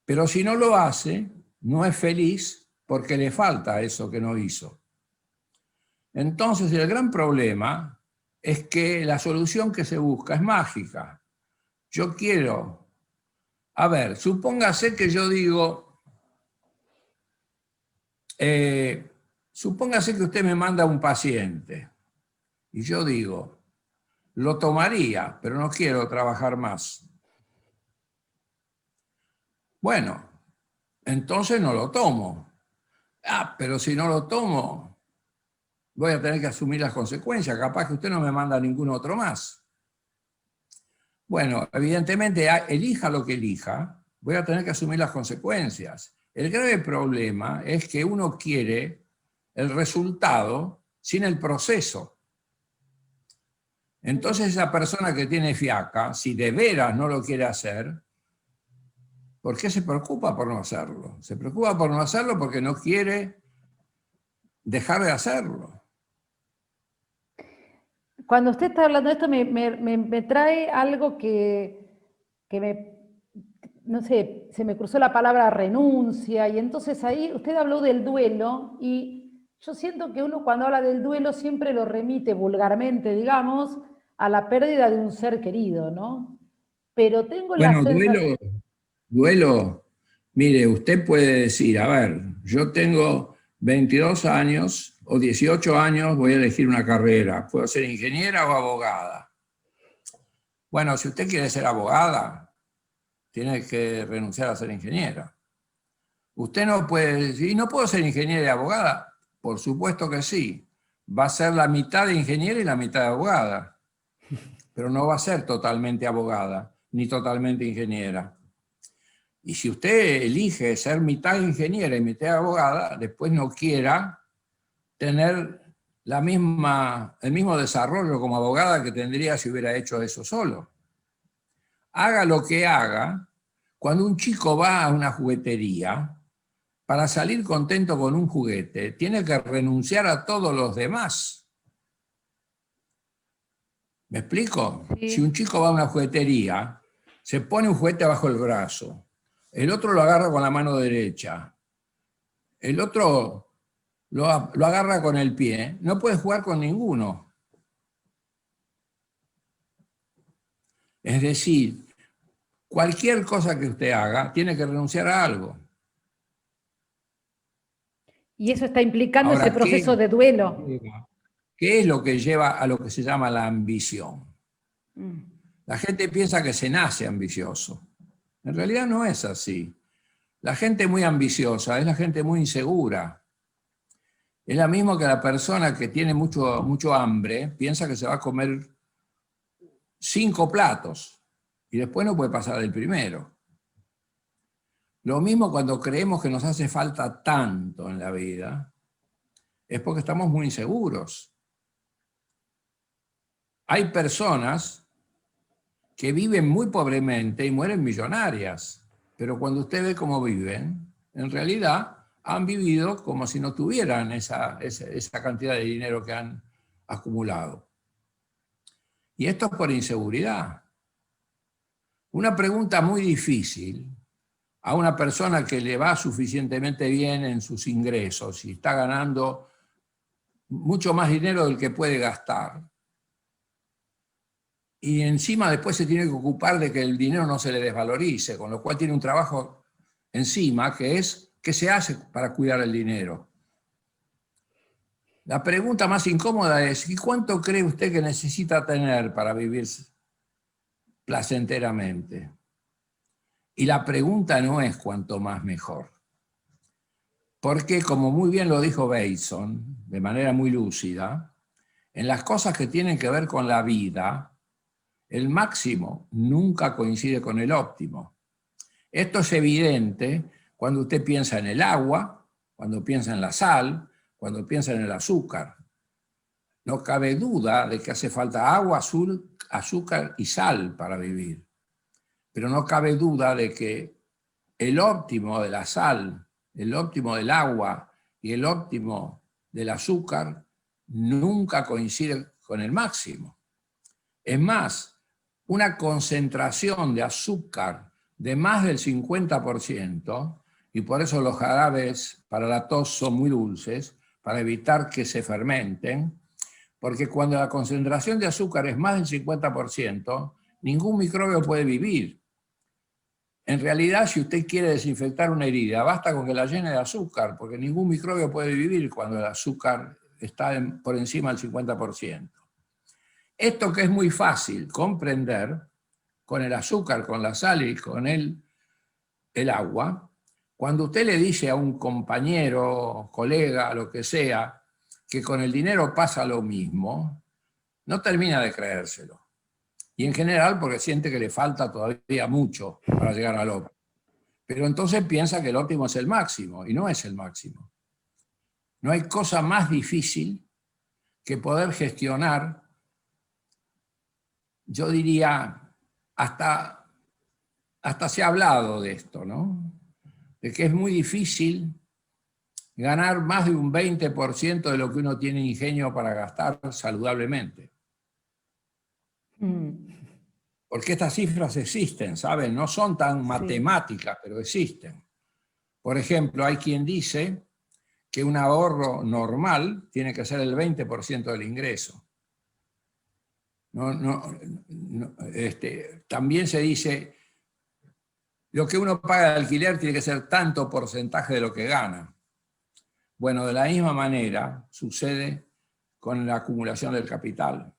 Pero si no lo hace, no es feliz porque le falta eso que no hizo. Entonces, el gran problema es que la solución que se busca es mágica. Yo quiero... A ver, supóngase que yo digo... supóngase que usted me manda un paciente y yo digo, lo tomaría, pero no quiero trabajar más. Bueno, entonces no lo tomo. Ah, pero si no lo tomo, voy a tener que asumir las consecuencias. Capaz que usted no me manda ningún otro más. Bueno, evidentemente, elija lo que elija, voy a tener que asumir las consecuencias. El grave problema es que uno quiere el resultado sin el proceso. Entonces esa persona que tiene fiaca, si de veras no lo quiere hacer, ¿por qué se preocupa por no hacerlo? Se preocupa por no hacerlo porque no quiere dejar de hacerlo. Cuando usted está hablando de esto me trae algo no sé, se me cruzó la palabra renuncia y entonces ahí usted habló del duelo y yo siento que uno cuando habla del duelo siempre lo remite vulgarmente, digamos, a la pérdida de un ser querido, ¿no? Pero tengo la Bueno, sensación... duelo, mire, usted puede decir, a ver, yo tengo 22 años o 18 años, voy a elegir una carrera, puedo ser ingeniera o abogada. Bueno, si usted quiere ser abogada, tiene que renunciar a ser ingeniera. Usted no puede decir, ¿no puedo ser ingeniera y abogada? Por supuesto que sí. Va a ser la mitad de ingeniera y la mitad de abogada. Pero no va a ser totalmente abogada, ni totalmente ingeniera. Y si usted elige ser mitad ingeniera y mitad abogada, después no quiera tener el mismo desarrollo como abogada que tendría si hubiera hecho eso solo. Haga lo que haga, cuando un chico va a una juguetería, para salir contento con un juguete, tiene que renunciar a todos los demás. ¿Me explico? Sí. Si un chico va a una juguetería, se pone un juguete bajo el brazo, el otro lo agarra con la mano derecha, el otro lo agarra con el pie, no puede jugar con ninguno. Es decir, cualquier cosa que usted haga, tiene que renunciar a algo. Y eso está implicando Ahora, ese proceso de duelo. ¿qué es lo que lleva a lo que se llama la ambición? La gente piensa que se nace ambicioso. En realidad no es así. La gente muy ambiciosa es la gente muy insegura. Es la misma que la persona que tiene mucho hambre, piensa que se va a comer 5 platos y después no puede pasar del primero. Lo mismo cuando creemos que nos hace falta tanto en la vida, es porque estamos muy inseguros. Hay personas que viven muy pobremente y mueren millonarias, pero cuando usted ve cómo viven, en realidad han vivido como si no tuvieran esa cantidad de dinero que han acumulado. Y esto es por inseguridad. Una pregunta muy difícil a una persona que le va suficientemente bien en sus ingresos y está ganando mucho más dinero del que puede gastar, y encima después se tiene que ocupar de que el dinero no se le desvalorice, con lo cual tiene un trabajo encima que es ¿qué se hace para cuidar el dinero? La pregunta más incómoda es ¿y cuánto cree usted que necesita tener para vivir placenteramente? Y la pregunta no es cuánto más mejor. Porque, como muy bien lo dijo Bateson, de manera muy lúcida, en las cosas que tienen que ver con la vida, el máximo nunca coincide con el óptimo. Esto es evidente cuando usted piensa en el agua, cuando piensa en la sal, cuando piensa en el azúcar. No cabe duda de que hace falta agua, azúcar y sal para vivir. Pero no cabe duda de que el óptimo de la sal, el óptimo del agua y el óptimo del azúcar nunca coinciden con el máximo. Es más, una concentración de azúcar de más del 50%, y por eso los jarabes para la tos son muy dulces, para evitar que se fermenten, porque cuando la concentración de azúcar es más del 50%, ningún microbio puede vivir. En realidad, si usted quiere desinfectar una herida, basta con que la llene de azúcar, porque ningún microbio puede vivir cuando el azúcar está por encima del 50%. Esto que es muy fácil comprender con el azúcar, con la sal y con el agua, cuando usted le dice a un compañero, colega, lo que sea, que con el dinero pasa lo mismo, no termina de creérselo. Y en general porque siente que le falta todavía mucho para llegar al óptimo. Pero entonces piensa que el óptimo es el máximo, y no es el máximo. No hay cosa más difícil que poder gestionar, yo diría, hasta se ha hablado de esto, ¿no? De que es muy difícil ganar más de un 20% de lo que uno tiene ingenio para gastar saludablemente. Porque estas cifras existen, ¿saben? No son tan matemáticas, pero existen. Por ejemplo, hay quien dice que un ahorro normal tiene que ser el 20% del ingreso. También se dice, lo que uno paga de alquiler tiene que ser tanto porcentaje de lo que gana. Bueno, de la misma manera sucede con la acumulación del capital.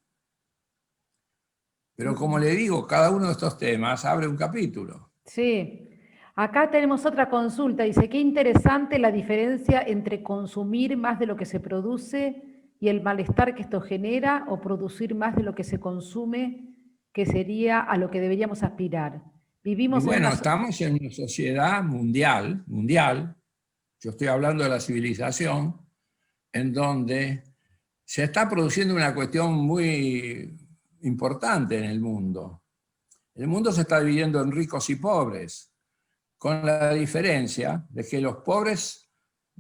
Pero como le digo, cada uno de estos temas abre un capítulo. Sí. Acá tenemos otra consulta. Dice, qué interesante la diferencia entre consumir más de lo que se produce y el malestar que esto genera, o producir más de lo que se consume, que sería a lo que deberíamos aspirar. Y Vivimos en bueno, una... estamos en una sociedad mundial, yo estoy hablando de la civilización, en donde se está produciendo una cuestión muy importante en el mundo. El mundo se está dividiendo en ricos y pobres, con la diferencia de que los pobres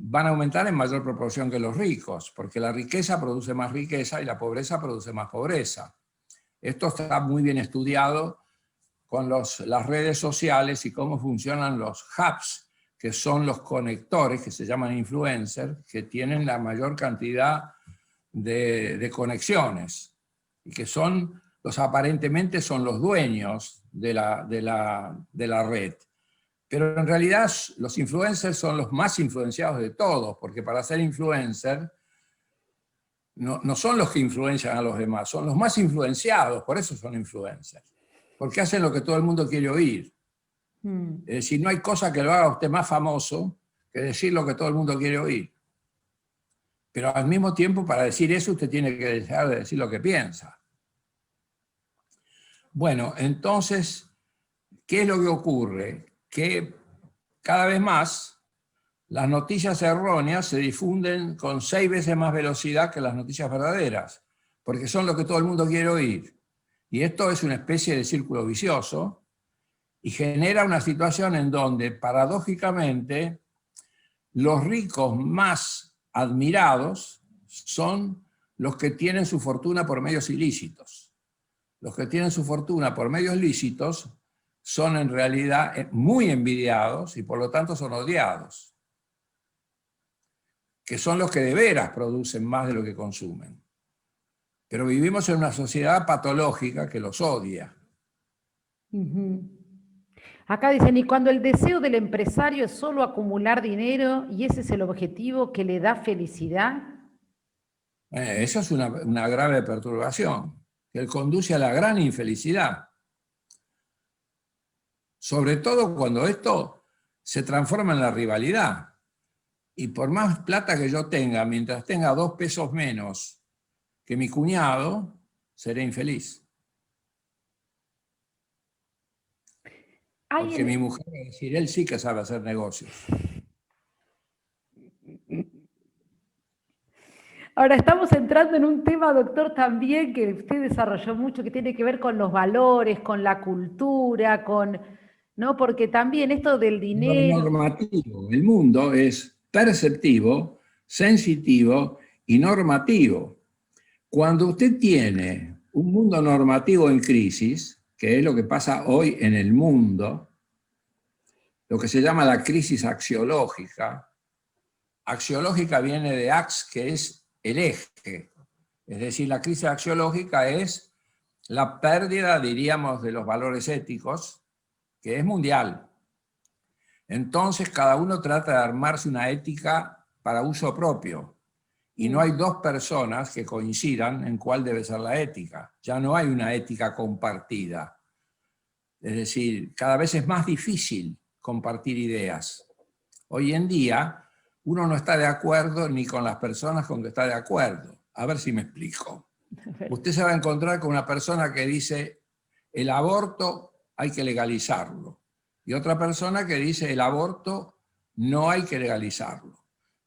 van a aumentar en mayor proporción que los ricos, porque la riqueza produce más riqueza y la pobreza produce más pobreza. Esto está muy bien estudiado con las redes sociales y cómo funcionan los hubs, que son los conectores, que se llaman influencers, que tienen la mayor cantidad de conexiones y que son aparentemente son los dueños de la red. Pero en realidad los influencers son los más influenciados de todos, porque para ser influencer no son los que influencian a los demás, son los más influenciados, por eso son influencers, porque hacen lo que todo el mundo quiere oír. Es decir, no hay cosa que lo haga usted más famoso que decir lo que todo el mundo quiere oír. Pero al mismo tiempo, para decir eso, usted tiene que dejar de decir lo que piensa. Bueno, entonces, ¿qué es lo que ocurre? Que cada vez más las noticias erróneas se difunden con 6 veces más velocidad que las noticias verdaderas, porque son lo que todo el mundo quiere oír. Y esto es una especie de círculo vicioso y genera una situación en donde, paradójicamente, los ricos más admirados son los que tienen su fortuna por medios ilícitos. Los que tienen su fortuna por medios lícitos son en realidad muy envidiados y por lo tanto son odiados, que son los que de veras producen más de lo que consumen. Pero vivimos en una sociedad patológica que los odia. Acá dicen, y cuando el deseo del empresario es solo acumular dinero y ese es el objetivo que le da felicidad. Eso es una grave perturbación, que conduce a la gran infelicidad. Sobre todo cuando esto se transforma en la rivalidad. Y por más plata que yo tenga, mientras tenga 2 pesos menos que mi cuñado, seré infeliz. Porque mi mujer va a decir, él sí que sabe hacer negocios. Ahora estamos entrando en un tema, doctor, también que usted desarrolló mucho, que tiene que ver con los valores, con la cultura, ¿no? Porque también esto del dinero. Normativo. El mundo es perceptivo, sensitivo y normativo. Cuando usted tiene un mundo normativo en crisis, que es lo que pasa hoy en el mundo, lo que se llama la crisis axiológica. Axiológica viene de ax, que es el eje. Es decir, la crisis axiológica es la pérdida, diríamos, de los valores éticos, que es mundial. Entonces, cada uno trata de armarse una ética para uso propio. Y no hay 2 personas que coincidan en cuál debe ser la ética. Ya no hay una ética compartida. Es decir, cada vez es más difícil compartir ideas. Hoy en día, uno no está de acuerdo ni con las personas con que está de acuerdo. A ver si me explico. Usted se va a encontrar con una persona que dice, el aborto hay que legalizarlo. Y otra persona que dice, el aborto no hay que legalizarlo.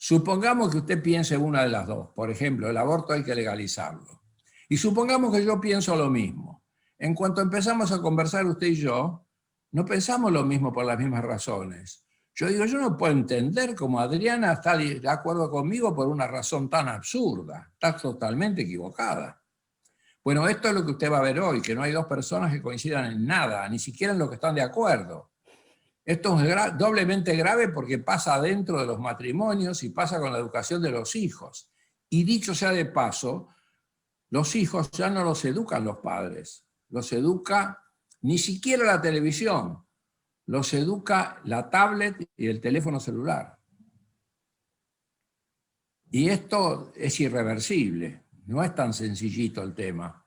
Supongamos que usted piense una de las dos. Por ejemplo, el aborto hay que legalizarlo. Y supongamos que yo pienso lo mismo. En cuanto empezamos a conversar usted y yo, no pensamos lo mismo por las mismas razones. Yo digo, yo no puedo entender cómo Adriana está de acuerdo conmigo por una razón tan absurda. Está totalmente equivocada. Bueno, esto es lo que usted va a ver hoy, que no hay 2 personas que coincidan en nada, ni siquiera en lo que están de acuerdo. Esto es doblemente grave porque pasa dentro de los matrimonios y pasa con la educación de los hijos. Y dicho sea de paso, los hijos ya no los educan los padres, los educa ni siquiera la televisión, los educa la tablet y el teléfono celular. Y esto es irreversible, no es tan sencillito el tema.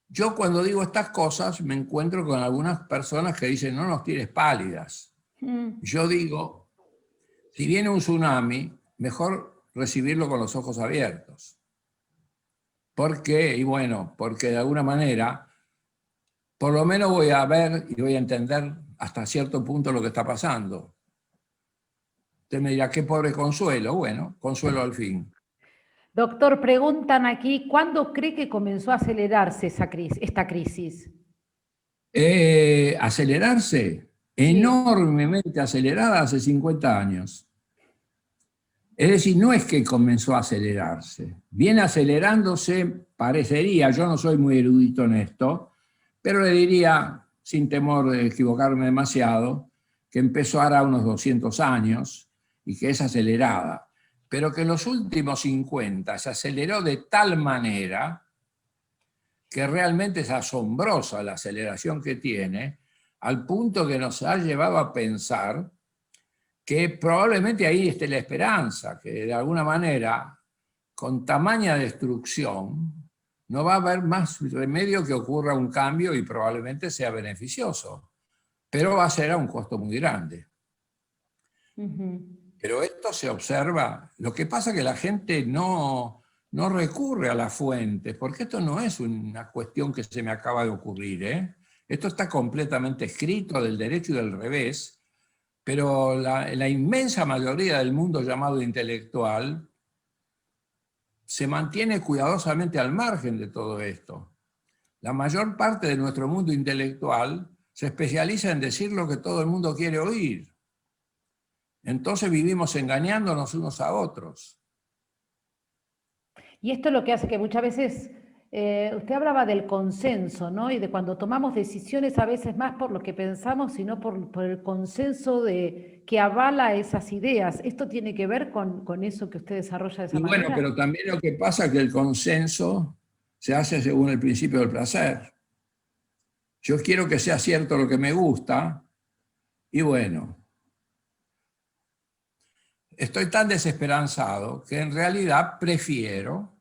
Yo cuando digo estas cosas me encuentro con algunas personas que dicen, no nos tires pálidas. Yo digo, si viene un tsunami, mejor recibirlo con los ojos abiertos. ¿Por qué? Y bueno, porque de alguna manera, por lo menos voy a ver y voy a entender hasta cierto punto lo que está pasando. Usted me dirá, qué pobre Consuelo. Bueno, Consuelo al fin. Doctor, preguntan aquí, ¿cuándo cree que comenzó a acelerarse esta crisis? Acelerarse, Sí. enormemente acelerada hace 50 años. Es decir, no es que comenzó a acelerarse, viene acelerándose, parecería, yo no soy muy erudito en esto, pero le diría, sin temor de equivocarme demasiado, que empezó ahora unos 200 años y que es acelerada, pero que en los últimos 50 se aceleró de tal manera que realmente es asombrosa la aceleración que tiene, al punto que nos ha llevado a pensar que probablemente ahí esté la esperanza, que de alguna manera, con tamaña destrucción, no va a haber más remedio que ocurra un cambio y probablemente sea beneficioso, pero va a ser a un costo muy grande. Pero esto se observa, lo que pasa es que la gente no recurre a las fuentes, porque esto no es una cuestión que se me acaba de ocurrir, ¿eh? Esto está completamente escrito del derecho y del revés, pero la inmensa mayoría del mundo llamado intelectual se mantiene cuidadosamente al margen de todo esto. La mayor parte de nuestro mundo intelectual se especializa en decir lo que todo el mundo quiere oír. Entonces vivimos engañándonos unos a otros. Y esto es lo que hace que muchas veces, usted hablaba del consenso, ¿no? Y de cuando tomamos decisiones a veces más por lo que pensamos, sino por el consenso que avala esas ideas. ¿Esto tiene que ver con eso que usted desarrolla de esa Y bueno, manera? pero también lo que pasa es que el consenso se hace según el principio del placer. Yo quiero que sea cierto lo que me gusta, y bueno, estoy tan desesperanzado que en realidad prefiero,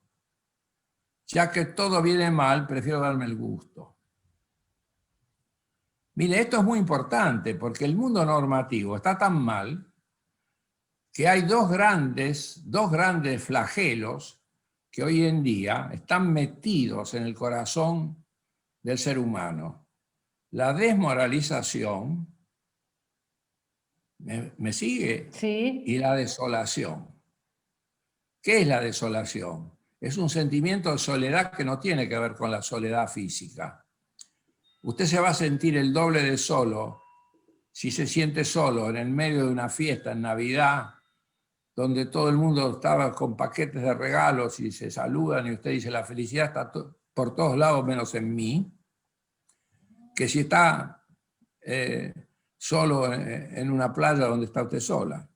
ya que todo viene mal, prefiero darme el gusto. Mire, esto es muy importante porque el mundo normativo está tan mal que hay dos grandes flagelos que hoy en día están metidos en el corazón del ser humano. La desmoralización, ¿me sigue? Y Sí. la desolación. ¿Qué es la desolación? Es un sentimiento de soledad que no tiene que ver con la soledad física. Usted se va a sentir el doble de solo si se siente solo en el medio de una fiesta en Navidad, donde todo el mundo estaba con paquetes de regalos y se saludan y usted dice la felicidad está por todos lados menos en mí, que si está solo en una playa donde está usted sola.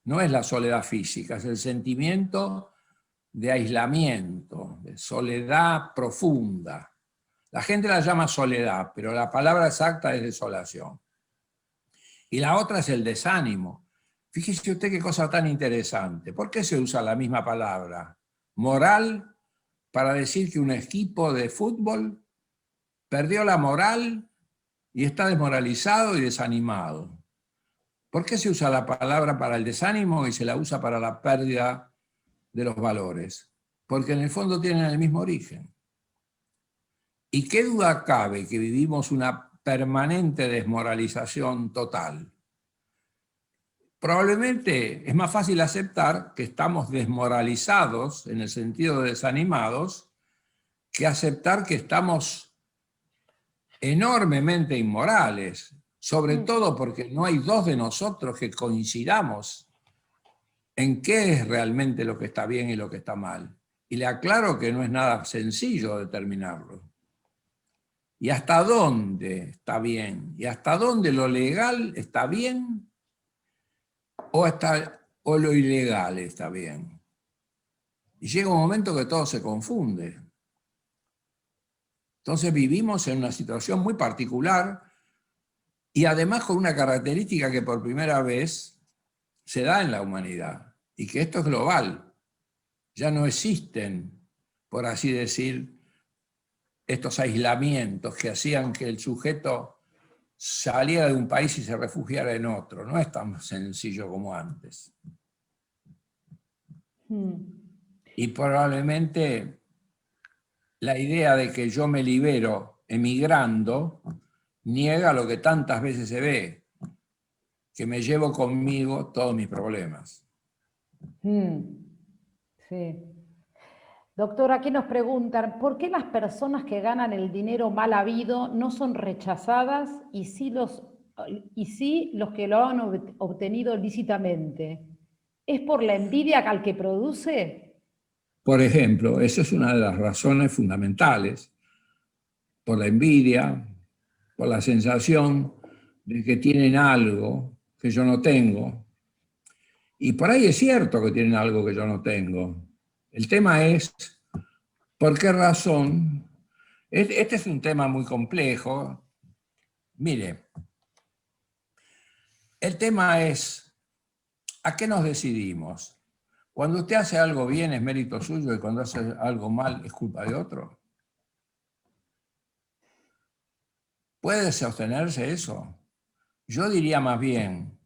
No es la soledad física, es el sentimiento de aislamiento, de soledad profunda. La gente la llama soledad, pero la palabra exacta es desolación. Y la otra es el desánimo. Fíjese usted qué cosa tan interesante. ¿Por qué se usa la misma palabra? Moral para decir que un equipo de fútbol perdió la moral y está desmoralizado y desanimado. ¿Por qué se usa la palabra para el desánimo y se la usa para la pérdida de los valores? Porque en el fondo tienen el mismo origen. ¿Y qué duda cabe que vivimos una permanente desmoralización total? Probablemente es más fácil aceptar que estamos desmoralizados, en el sentido de desanimados, que aceptar que estamos enormemente inmorales, sobre todo porque no hay dos de nosotros que coincidamos en qué es realmente lo que está bien y lo que está mal. Y le aclaro que no es nada sencillo determinarlo. ¿Y hasta dónde está bien? ¿Y hasta dónde lo legal está bien? ¿O lo ilegal está bien? Y llega un momento que todo se confunde. Entonces vivimos en una situación muy particular y además con una característica que por primera vez se da en la humanidad, y que esto es global. Ya no existen, por así decir, estos aislamientos que hacían que el sujeto saliera de un país y se refugiara en otro. No es tan sencillo como antes. Y probablemente la idea de que yo me libero emigrando niega lo que tantas veces se ve, que me llevo conmigo todos mis problemas. Sí. Doctor, aquí nos preguntan, ¿por qué las personas que ganan el dinero mal habido no son rechazadas y sí los que lo han obtenido lícitamente? ¿Es por la envidia al que produce? Por ejemplo, esa es una de las razones fundamentales, por la envidia, por la sensación de que tienen algo que yo no tengo. Y por ahí es cierto que tienen algo que yo no tengo. El tema es, ¿por qué razón? Este es un tema muy complejo. Mire, el tema es, ¿a qué nos decidimos? Cuando usted hace algo bien es mérito suyo y cuando hace algo mal es culpa de otro. ¿Puede sostenerse eso? Yo diría más bien,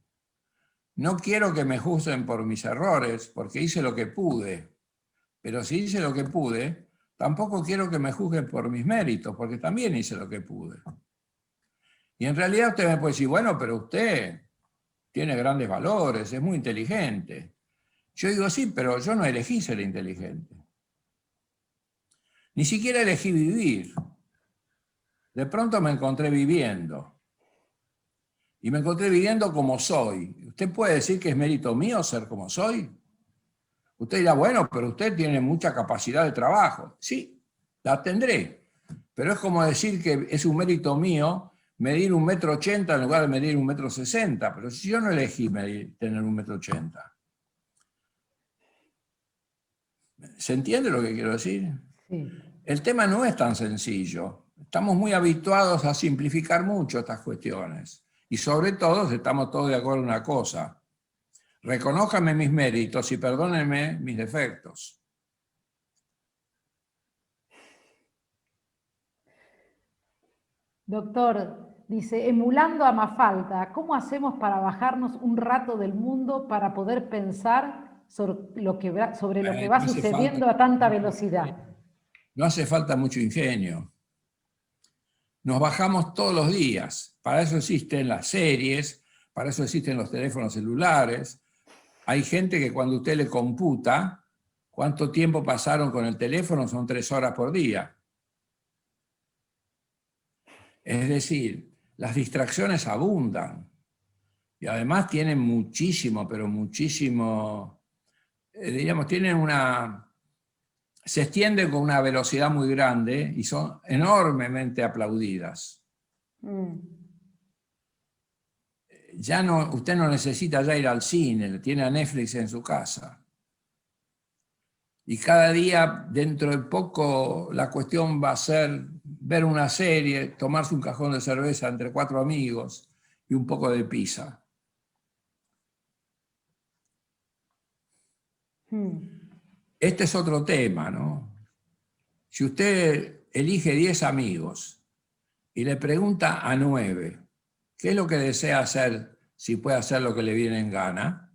no quiero que me juzguen por mis errores, porque hice lo que pude, pero si hice lo que pude, tampoco quiero que me juzguen por mis méritos, porque también hice lo que pude. Y en realidad usted me puede decir, bueno, pero usted tiene grandes valores, es muy inteligente. Yo digo, sí, pero yo no elegí ser inteligente. Ni siquiera elegí vivir. De pronto me encontré viviendo. Y me encontré viviendo como soy. ¿Usted puede decir que es mérito mío ser como soy? Usted dirá, bueno, pero usted tiene mucha capacidad de trabajo. Sí, la tendré. Pero es como decir que es un mérito mío medir 1,80 m en lugar de medir 1,60 m. Pero si yo no elegí tener 1,80 m. ¿Se entiende lo que quiero decir? Sí. El tema no es tan sencillo. Estamos muy habituados a simplificar mucho estas cuestiones. Y sobre todo, estamos todos de acuerdo en una cosa. Reconójame mis méritos y perdónenme mis defectos. Doctor, dice, emulando a Mafalda, ¿cómo hacemos para bajarnos un rato del mundo para poder pensar sobre lo que va No hace falta, sucediendo a tanta velocidad? no hace falta mucho ingenio. Nos bajamos todos los días. Para eso existen las series, para eso existen los teléfonos celulares. Hay gente que cuando usted le computa cuánto tiempo pasaron con el teléfono, son 3 horas por día. Es decir, las distracciones abundan. Y además tienen muchísimo, pero muchísimo, diríamos, se extienden con una velocidad muy grande y son enormemente aplaudidas. Ya no, usted no necesita ya ir al cine, tiene a Netflix en su casa. Y cada día, dentro de poco, la cuestión va a ser ver una serie, tomarse un cajón de cerveza entre 4 amigos y un poco de pizza. Este es otro tema, ¿no? Si usted elige 10 amigos y le pregunta a 9 qué es lo que desea hacer, si puede hacer lo que le viene en gana,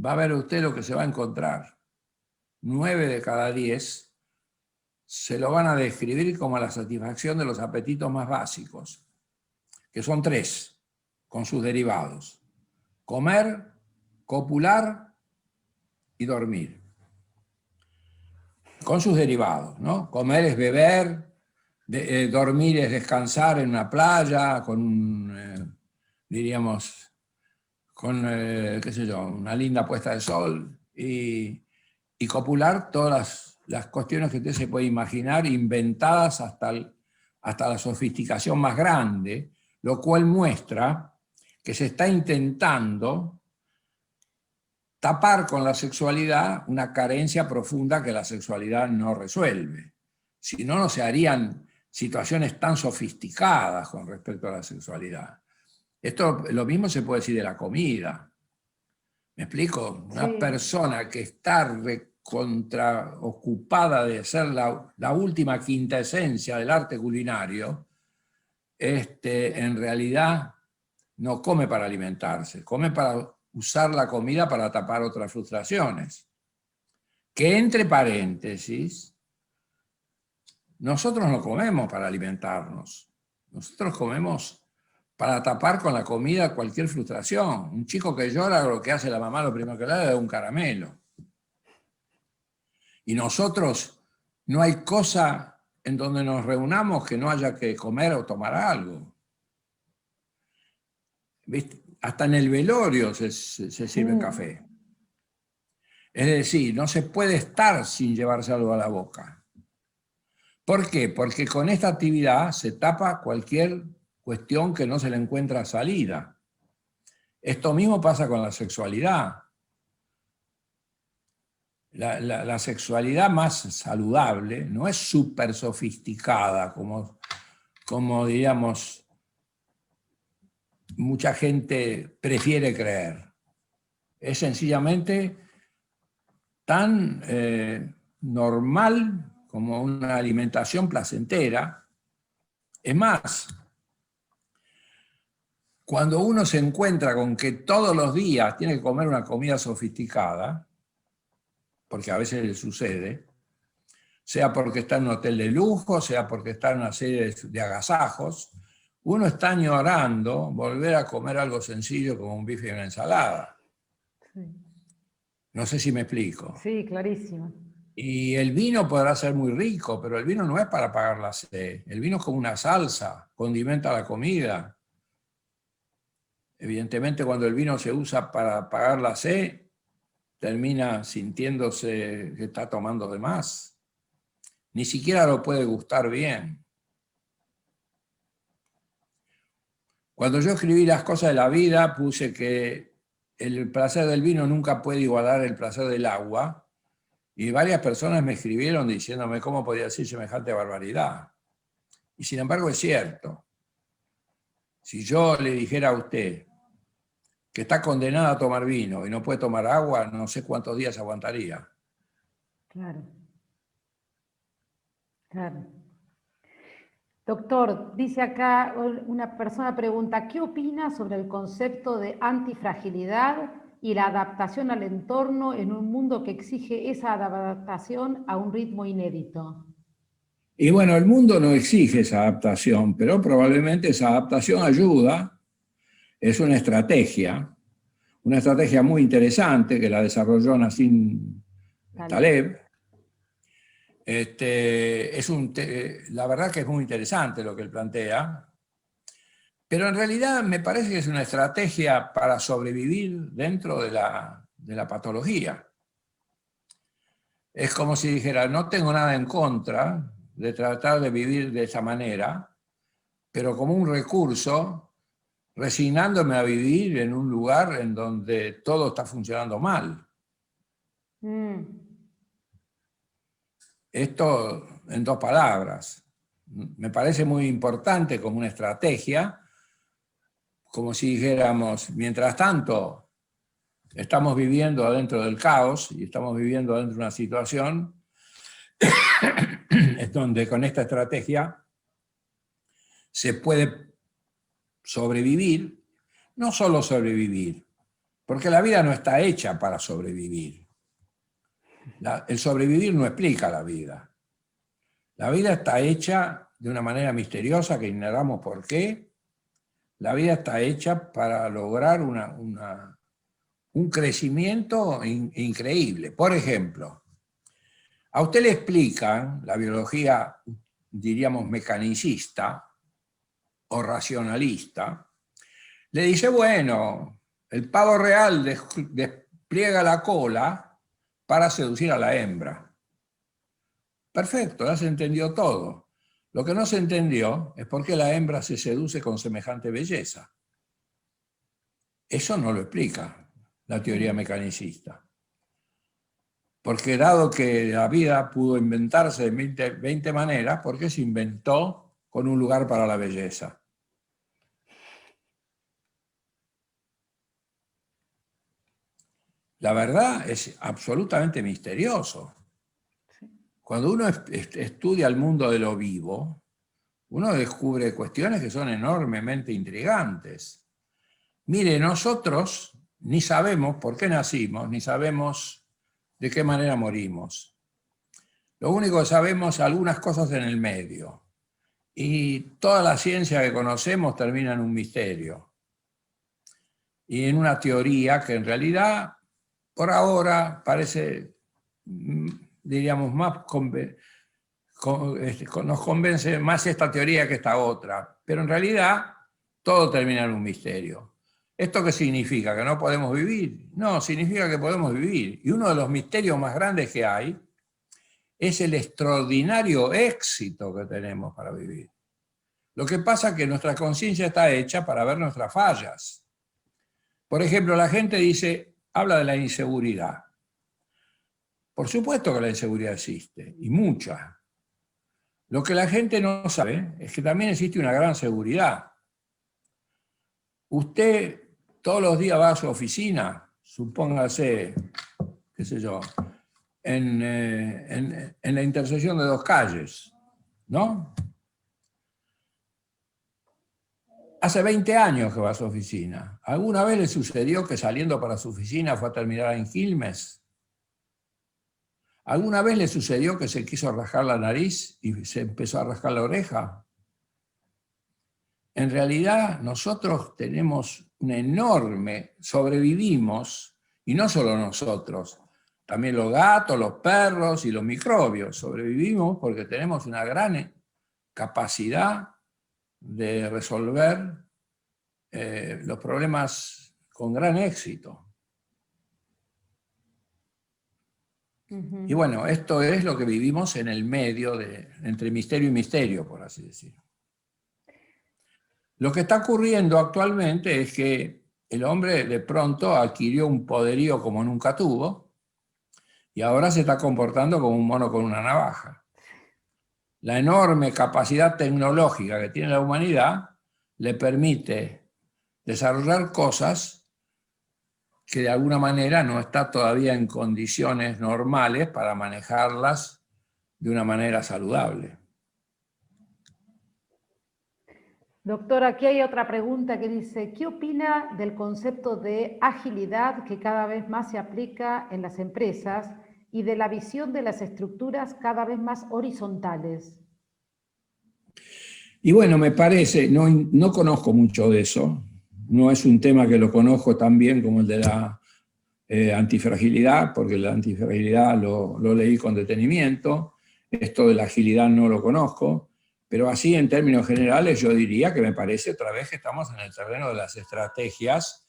va a ver usted lo que se va a encontrar. 9 de cada 10 se lo van a describir como la satisfacción de los apetitos más básicos, que son 3, con sus derivados: comer, copular y dormir. Con sus derivados, ¿no? Comer es beber, dormir es descansar en una playa, diríamos, con, qué sé yo, una linda puesta de sol, y copular todas las cuestiones que usted se puede imaginar, inventadas hasta la sofisticación más grande, lo cual muestra que se está intentando tapar con la sexualidad una carencia profunda que la sexualidad no resuelve. Si no, no se harían situaciones tan sofisticadas con respecto a la sexualidad. Esto lo mismo se puede decir de la comida. ¿Me explico? Una persona que está ocupada de ser la última quintaesencia del arte culinario, en realidad no come para alimentarse, come para usar la comida para tapar otras frustraciones. Que entre paréntesis, nosotros no comemos para alimentarnos, nosotros comemos para tapar con la comida cualquier frustración. Un chico que llora, lo que hace la mamá lo primero que le da es un caramelo. Y nosotros, no hay cosa en donde nos reunamos que no haya que comer o tomar algo. ¿Viste? Hasta en el velorio se sirve café. Es decir, no se puede estar sin llevarse algo a la boca. ¿Por qué? Porque con esta actividad se tapa cualquier cuestión que no se le encuentra salida. Esto mismo pasa con la sexualidad. La sexualidad más saludable no es súper sofisticada, como diríamos, mucha gente prefiere creer. Es sencillamente tan normal como una alimentación placentera. Es más, cuando uno se encuentra con que todos los días tiene que comer una comida sofisticada, porque a veces le sucede, sea porque está en un hotel de lujo, sea porque está en una serie de agasajos, uno está añorando volver a comer algo sencillo como un bife y una ensalada. Sí, No sé si me explico. sí, clarísimo. Y el vino podrá ser muy rico, pero el vino no es para apagar la sed. El vino es como una salsa, condimenta la comida. Evidentemente, cuando el vino se usa para apagar la sed, termina sintiéndose que está tomando de más. Ni siquiera lo puede gustar bien. Cuando yo escribí Las cosas de la vida, puse que el placer del vino nunca puede igualar el placer del agua, y varias personas me escribieron diciéndome cómo podía decir semejante barbaridad. Y sin embargo es cierto. Si yo le dijera a usted que está condenado a tomar vino y no puede tomar agua, no sé cuántos días aguantaría. Claro, claro. Doctor, dice acá una persona pregunta, ¿qué opina sobre el concepto de antifragilidad y la adaptación al entorno en un mundo que exige esa adaptación a un ritmo inédito? Y bueno, el mundo no exige esa adaptación, pero probablemente esa adaptación ayuda, es una estrategia muy interesante que la desarrolló Nassim Taleb. La verdad que es muy interesante lo que él plantea, pero en realidad me parece que es una estrategia para sobrevivir dentro de la patología. Es como si dijera, no tengo nada en contra de tratar de vivir de esa manera, pero como un recurso, resignándome a vivir en un lugar en donde todo está funcionando mal. Esto en dos palabras. Me parece muy importante como una estrategia, como si dijéramos, mientras tanto, estamos viviendo adentro del caos y estamos viviendo adentro de una situación es donde con esta estrategia se puede sobrevivir, no solo sobrevivir, porque la vida no está hecha para sobrevivir. El sobrevivir no explica la vida. La vida está hecha de una manera misteriosa que ignoramos por qué. La vida está hecha para lograr un crecimiento increíble. Por ejemplo, a usted le explican la biología, diríamos, mecanicista o racionalista, le dice, bueno, el pavo real despliega la cola para seducir a la hembra. Perfecto, ya se entendió todo. Lo que no se entendió es por qué la hembra se seduce con semejante belleza. Eso no lo explica la teoría mecanicista. Porque dado que la vida pudo inventarse de 20 maneras, ¿por qué se inventó con un lugar para la belleza? La verdad es absolutamente misterioso. Cuando uno estudia el mundo de lo vivo, uno descubre cuestiones que son enormemente intrigantes. Mire, nosotros ni sabemos por qué nacimos, ni sabemos de qué manera morimos. Lo único que sabemos es algunas cosas en el medio. Y toda la ciencia que conocemos termina en un misterio. Y en una teoría que en realidad, por ahora, parece, diríamos, nos convence más esta teoría que esta otra. Pero en realidad, todo termina en un misterio. ¿Esto qué significa? ¿Que no podemos vivir? No, significa que podemos vivir. Y uno de los misterios más grandes que hay es el extraordinario éxito que tenemos para vivir. Lo que pasa es que nuestra conciencia está hecha para ver nuestras fallas. Por ejemplo, la gente habla de la inseguridad. Por supuesto que la inseguridad existe, y mucha. Lo que la gente no sabe es que también existe una gran seguridad. Usted todos los días va a su oficina, supóngase, qué sé yo, en la intersección de dos calles, ¿no? Hace 20 años que va a su oficina. ¿Alguna vez le sucedió que saliendo para su oficina fue a terminar en Quilmes? ¿Alguna vez le sucedió que se quiso rascar la nariz y se empezó a rascar la oreja? en realidad nosotros tenemos sobrevivimos, y no solo nosotros, también los gatos, los perros y los microbios, sobrevivimos porque tenemos una gran capacidad de resolver los problemas con gran éxito. Y bueno, esto es lo que vivimos en el medio, entre misterio y misterio, por así decirlo. Lo que está ocurriendo actualmente es que el hombre de pronto adquirió un poderío como nunca tuvo y ahora se está comportando como un mono con una navaja. La enorme capacidad tecnológica que tiene la humanidad le permite desarrollar cosas que de alguna manera no está todavía en condiciones normales para manejarlas de una manera saludable. Doctor, aquí hay otra pregunta que dice, ¿qué opina del concepto de agilidad que cada vez más se aplica en las empresas y de la visión de las estructuras cada vez más horizontales? Y bueno, me parece, no conozco mucho de eso, no es un tema que lo conozco tan bien como el de la antifragilidad, porque la antifragilidad lo leí con detenimiento, esto de la agilidad no lo conozco, pero así en términos generales yo diría que me parece otra vez que estamos en el terreno de las estrategias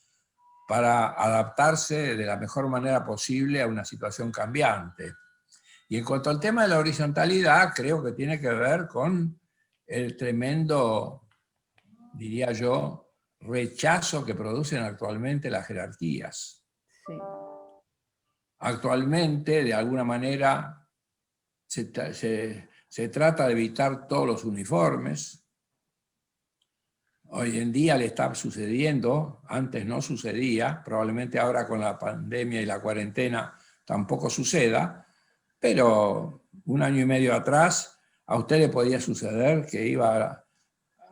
para adaptarse de la mejor manera posible a una situación cambiante. Y en cuanto al tema de la horizontalidad, creo que tiene que ver con el tremendo, diría yo, rechazo que producen actualmente las jerarquías. Sí. Actualmente, de alguna manera, se trata de evitar todos los uniformes. Hoy en día le está sucediendo, antes no sucedía, probablemente ahora con la pandemia y la cuarentena tampoco suceda, pero un año y medio atrás a usted le podía suceder que iba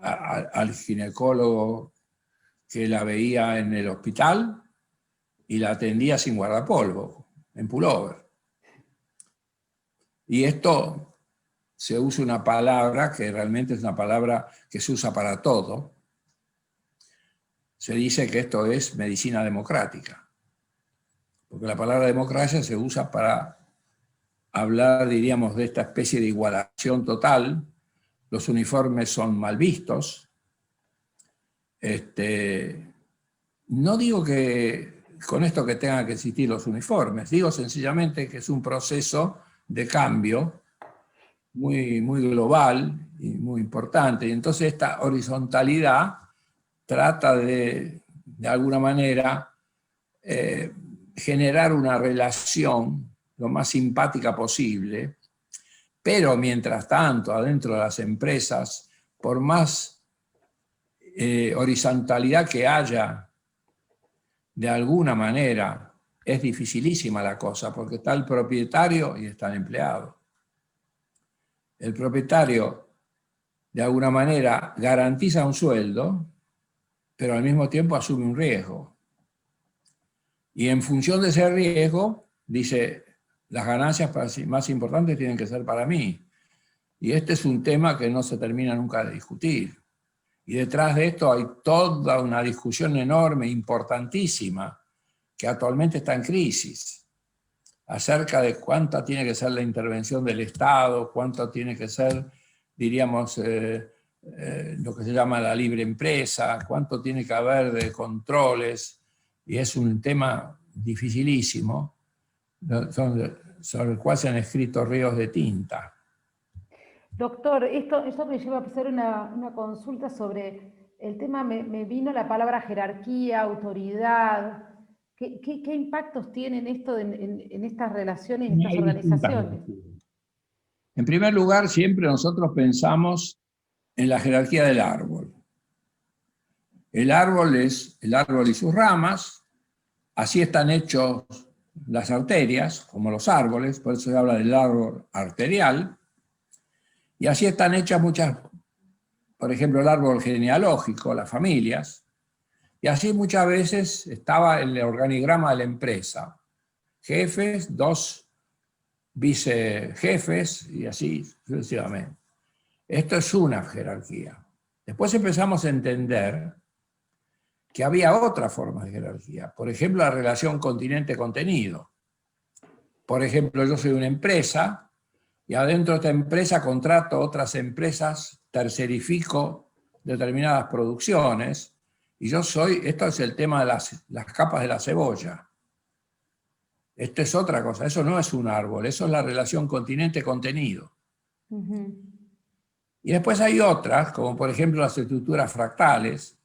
al ginecólogo que la veía en el hospital y la atendía sin guardapolvo, en pullover. Y esto se usa una palabra que realmente es una palabra que se usa para todo. Se dice que esto es medicina democrática, porque la palabra democracia se usa para hablar, diríamos, de esta especie de igualación total. Los uniformes son mal vistos. No digo que con esto que tengan que existir los uniformes, digo sencillamente que es un proceso de cambio muy, muy global y muy importante. Y entonces esta horizontalidad trata de alguna manera, generar una relación lo más simpática posible, pero mientras tanto, adentro de las empresas, por más horizontalidad que haya, de alguna manera es dificilísima la cosa, porque está el propietario y está el empleado. El propietario, de alguna manera, garantiza un sueldo, pero al mismo tiempo asume un riesgo. Y en función de ese riesgo, dice, las ganancias más importantes tienen que ser para mí. Y este es un tema que no se termina nunca de discutir. Y detrás de esto hay toda una discusión enorme, importantísima, que actualmente está en crisis, acerca de cuánta tiene que ser la intervención del Estado, cuánto tiene que ser, diríamos, lo que se llama la libre empresa, cuánto tiene que haber de controles, y es un tema dificilísimo, sobre el cual se han escrito ríos de tinta. Doctor, esto me lleva a hacer una consulta sobre el tema, me vino la palabra jerarquía, autoridad. ¿Qué impactos tienen esto en estas relaciones, en estas organizaciones? En primer lugar, siempre nosotros pensamos en la jerarquía del árbol. El árbol es el árbol y sus ramas, así están hechos las arterias, como los árboles, por eso se habla del árbol arterial, y así están hechas muchas, por ejemplo, el árbol genealógico, las familias, y así muchas veces estaba el organigrama de la empresa, jefes, 2 vicejefes, y así sucesivamente. Esto es una jerarquía. Después empezamos a entender que había otras formas de jerarquía. Por ejemplo, la relación continente-contenido. Por ejemplo, yo soy una empresa y adentro de esta empresa contrato otras empresas, tercerifico determinadas producciones, y yo soy, esto es el tema de las capas de la cebolla. Esto es otra cosa, eso no es un árbol, eso es la relación continente-contenido. Y después hay otras, como por ejemplo las estructuras fractales,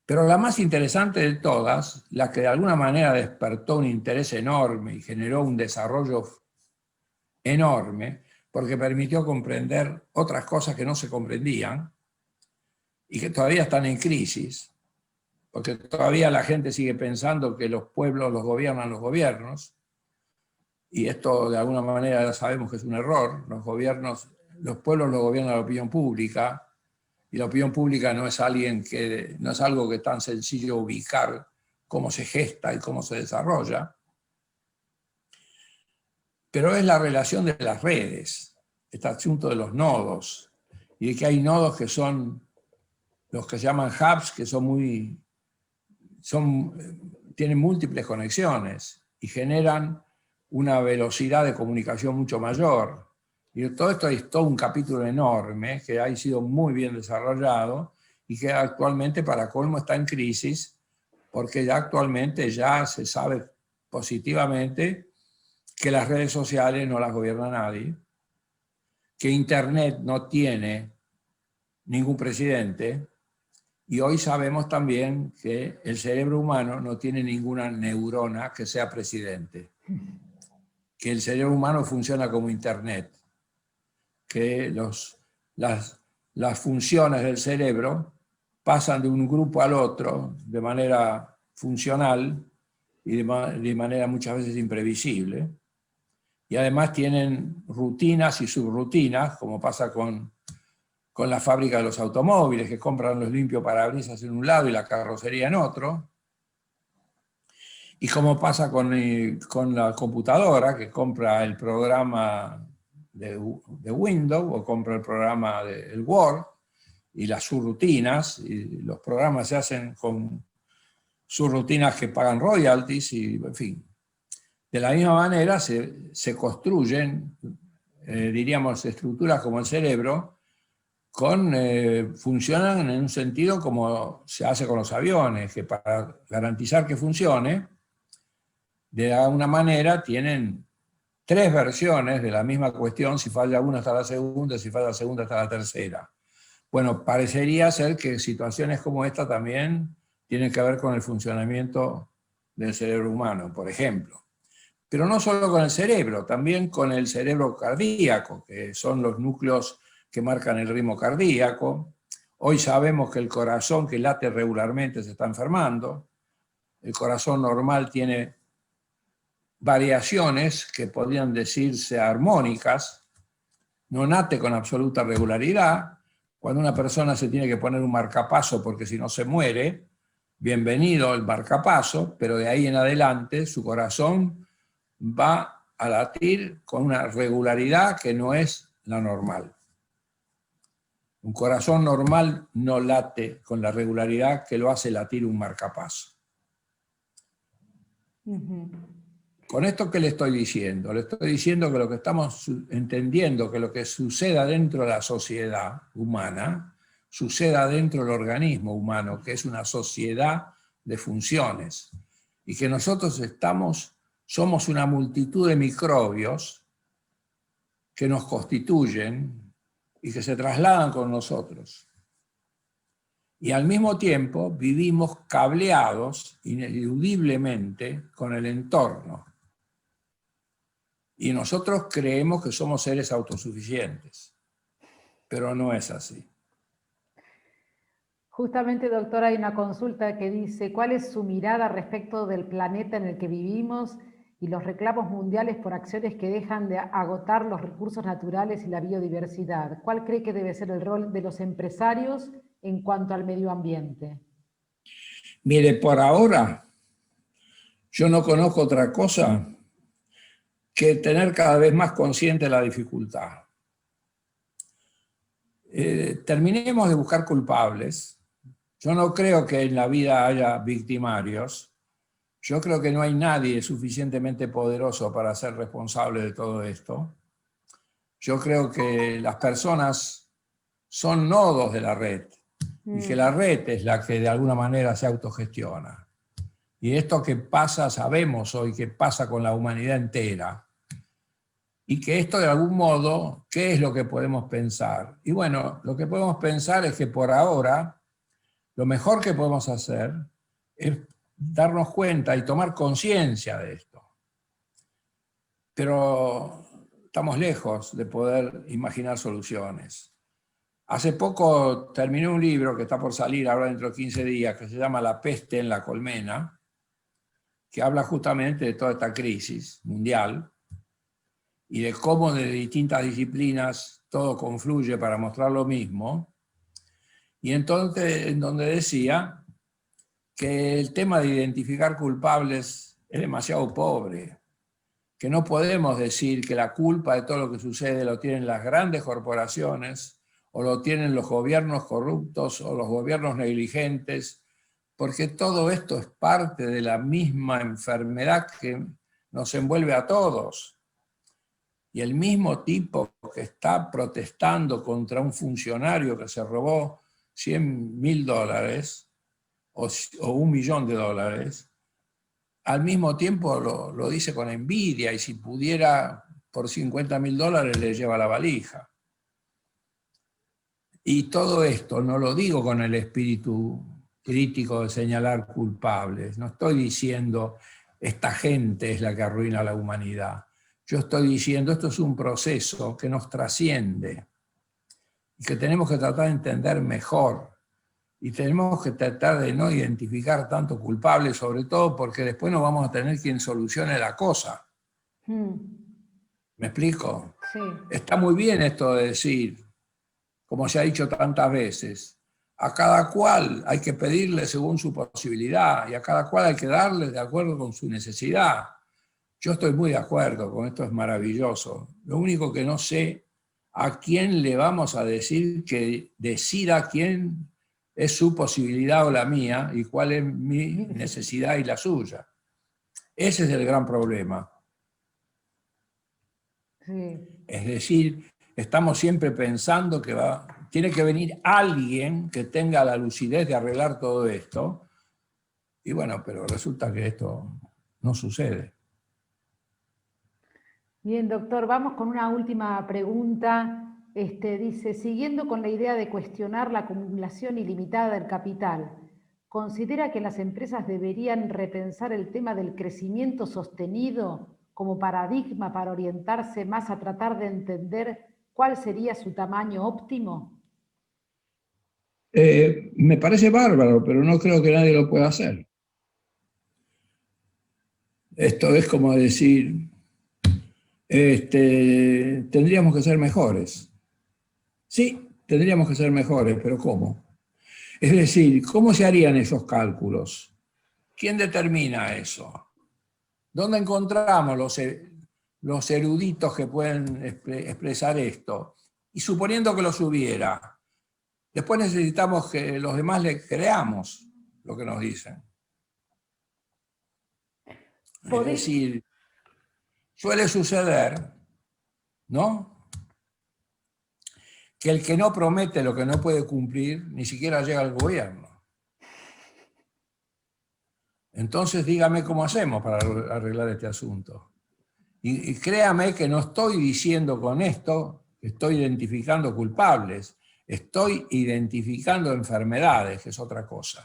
pero la más interesante de todas, la que de alguna manera despertó un interés enorme y generó un desarrollo enorme, porque permitió comprender otras cosas que no se comprendían y que todavía están en crisis, porque todavía la gente sigue pensando que los pueblos los gobiernan los gobiernos, y esto de alguna manera ya sabemos que es un error. Los pueblos los gobierna la opinión pública, y la opinión pública no es algo que es tan sencillo ubicar cómo se gesta y cómo se desarrolla, pero es la relación de las redes, este asunto de los nodos, y de que hay nodos que son los que se llaman hubs, que tienen múltiples conexiones y generan una velocidad de comunicación mucho mayor. Y todo esto es todo un capítulo enorme que ha sido muy bien desarrollado y que actualmente, para colmo, está en crisis, porque ya actualmente ya se sabe positivamente que las redes sociales no las gobierna nadie, que Internet no tiene ningún presidente, y hoy sabemos también que el cerebro humano no tiene ninguna neurona que sea presidente, que el cerebro humano funciona como Internet, que las funciones del cerebro pasan de un grupo al otro de manera funcional y de manera muchas veces imprevisible, y además tienen rutinas y subrutinas, como pasa con la fábrica de los automóviles, que compran los limpiaparabrisas en un lado y la carrocería en otro, y como pasa con la computadora, que compra el programa de Windows o compra el programa del Word y las subrutinas, y los programas se hacen con subrutinas que pagan royalties, y en fin. De la misma manera se construyen, diríamos, estructuras como el cerebro, funcionan en un sentido como se hace con los aviones, que para garantizar que funcione, de alguna manera tienen 3 versiones de la misma cuestión. Si falla una está la segunda, si falla la segunda está la tercera. Bueno, parecería ser que situaciones como esta también tienen que ver con el funcionamiento del cerebro humano, por ejemplo. Pero no solo con el cerebro, también con el cerebro cardíaco, que son los núcleos que marcan el ritmo cardíaco. Hoy sabemos que el corazón que late regularmente se está enfermando. El corazón normal tiene variaciones que podrían decirse armónicas, no late con absoluta regularidad. Cuando una persona se tiene que poner un marcapaso porque si no se muere, bienvenido el marcapaso, pero de ahí en adelante su corazón va a latir con una regularidad que no es la normal. Un corazón normal no late con la regularidad que lo hace latir un marcapaso. ¿Con esto qué le estoy diciendo? Le estoy diciendo que lo que estamos entendiendo, que lo que suceda dentro de la sociedad humana, suceda dentro del organismo humano, que es una sociedad de funciones, y que nosotros somos una multitud de microbios que nos constituyen y que se trasladan con nosotros. Y al mismo tiempo vivimos cableados ineludiblemente con el entorno. Y nosotros creemos que somos seres autosuficientes, pero no es así. Justamente, doctor, hay una consulta que dice: ¿cuál es su mirada respecto del planeta en el que vivimos y los reclamos mundiales por acciones que dejan de agotar los recursos naturales y la biodiversidad? ¿Cuál cree que debe ser el rol de los empresarios en cuanto al medio ambiente? Mire, por ahora yo no conozco otra cosa que tener cada vez más consciente la dificultad. terminemos de buscar culpables. Yo no creo que en la vida haya victimarios. Yo creo que no hay nadie suficientemente poderoso para ser responsable de todo esto. Yo creo que las personas son nodos de la red y que la red es la que de alguna manera se autogestiona. Y esto que pasa, sabemos hoy que pasa con la humanidad entera. Y que esto de algún modo, ¿qué es lo que podemos pensar? Y bueno, lo que podemos pensar es que por ahora, lo mejor que podemos hacer es darnos cuenta y tomar conciencia de esto. Pero estamos lejos de poder imaginar soluciones. Hace poco terminé un libro que está por salir ahora dentro de 15 días, que se llama La peste en la colmena, que habla justamente de toda esta crisis mundial y de cómo de distintas disciplinas todo confluye para mostrar lo mismo. Y entonces, en donde decía que el tema de identificar culpables es demasiado pobre, que no podemos decir que la culpa de todo lo que sucede lo tienen las grandes corporaciones, o lo tienen los gobiernos corruptos, o los gobiernos negligentes, porque todo esto es parte de la misma enfermedad que nos envuelve a todos. Y el mismo tipo que está protestando contra un funcionario que se robó $100.000 o $1.000.000, al mismo tiempo lo dice con envidia, y si pudiera por $50.000 le lleva la valija. Y todo esto no lo digo con el espíritu crítico de señalar culpables, no estoy diciendo esta gente es la que arruina a la humanidad. Yo estoy diciendo esto es un proceso que nos trasciende y que tenemos que tratar de entender mejor. Y tenemos que tratar de no identificar tanto culpables, sobre todo porque después no vamos a tener quien solucione la cosa. ¿Me explico? Sí. Está muy bien esto de decir, como se ha dicho tantas veces, a cada cual hay que pedirle según su posibilidad y a cada cual hay que darle de acuerdo con su necesidad. Yo estoy muy de acuerdo con esto, es maravilloso. Lo único que no sé, a quién le vamos a decir que decida quién es su posibilidad o la mía y cuál es mi necesidad y la suya. Ese es el gran problema. Sí. Es decir, estamos siempre pensando que tiene que venir alguien que tenga la lucidez de arreglar todo esto. Y bueno, pero resulta que esto no sucede. Bien, doctor, vamos con una última pregunta. Dice, siguiendo con la idea de cuestionar la acumulación ilimitada del capital, ¿considera que las empresas deberían repensar el tema del crecimiento sostenido como paradigma para orientarse más a tratar de entender cuál sería su tamaño óptimo? Me parece bárbaro, pero no creo que nadie lo pueda hacer. Esto es como decir, tendríamos que ser mejores. Sí, tendríamos que ser mejores, pero ¿cómo? Es decir, ¿cómo se harían esos cálculos? ¿Quién determina eso? ¿Dónde encontramos los eruditos que pueden expresar esto? Y suponiendo que los hubiera, después necesitamos que los demás le creamos lo que nos dicen. Es decir, suele suceder, ¿no?, que el que no promete lo que no puede cumplir ni siquiera llega al gobierno. Entonces dígame cómo hacemos para arreglar este asunto. Y créame que no estoy diciendo con esto que estoy identificando culpables, estoy identificando enfermedades, que es otra cosa.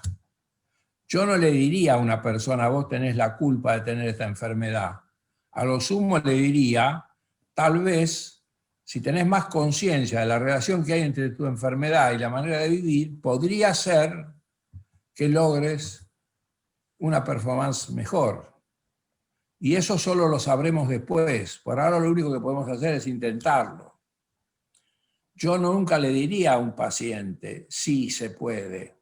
Yo no le diría a una persona, vos tenés la culpa de tener esta enfermedad. A lo sumo le diría, tal vez, si tenés más conciencia de la relación que hay entre tu enfermedad y la manera de vivir, podría ser que logres una performance mejor. Y eso solo lo sabremos después. Por ahora lo único que podemos hacer es intentarlo. Yo nunca le diría a un paciente, sí se puede.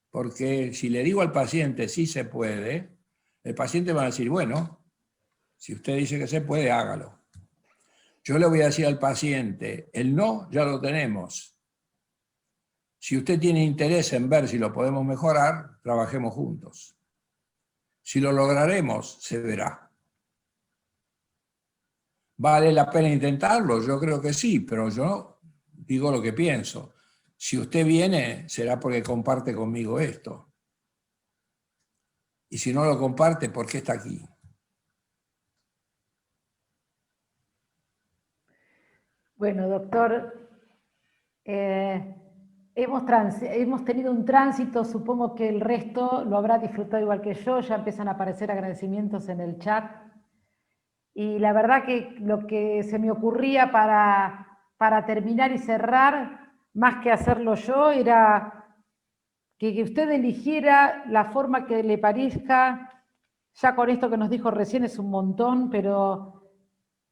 Porque si le digo al paciente, sí se puede, el paciente va a decir, bueno, si usted dice que se puede, hágalo. Yo le voy a decir al paciente, el no ya lo tenemos. Si usted tiene interés en ver si lo podemos mejorar, trabajemos juntos. Si lo lograremos, se verá. ¿Vale la pena intentarlo? Yo creo que sí, pero yo digo lo que pienso. Si usted viene, será porque comparte conmigo esto. Y si no lo comparte, ¿por qué está aquí? Bueno, doctor, hemos tenido un tránsito, supongo que el resto lo habrá disfrutado igual que yo, ya empiezan a aparecer agradecimientos en el chat. Y la verdad que lo que se me ocurría para terminar y cerrar, más que hacerlo yo, era que usted eligiera la forma que le parezca. Ya con esto que nos dijo recién es un montón, pero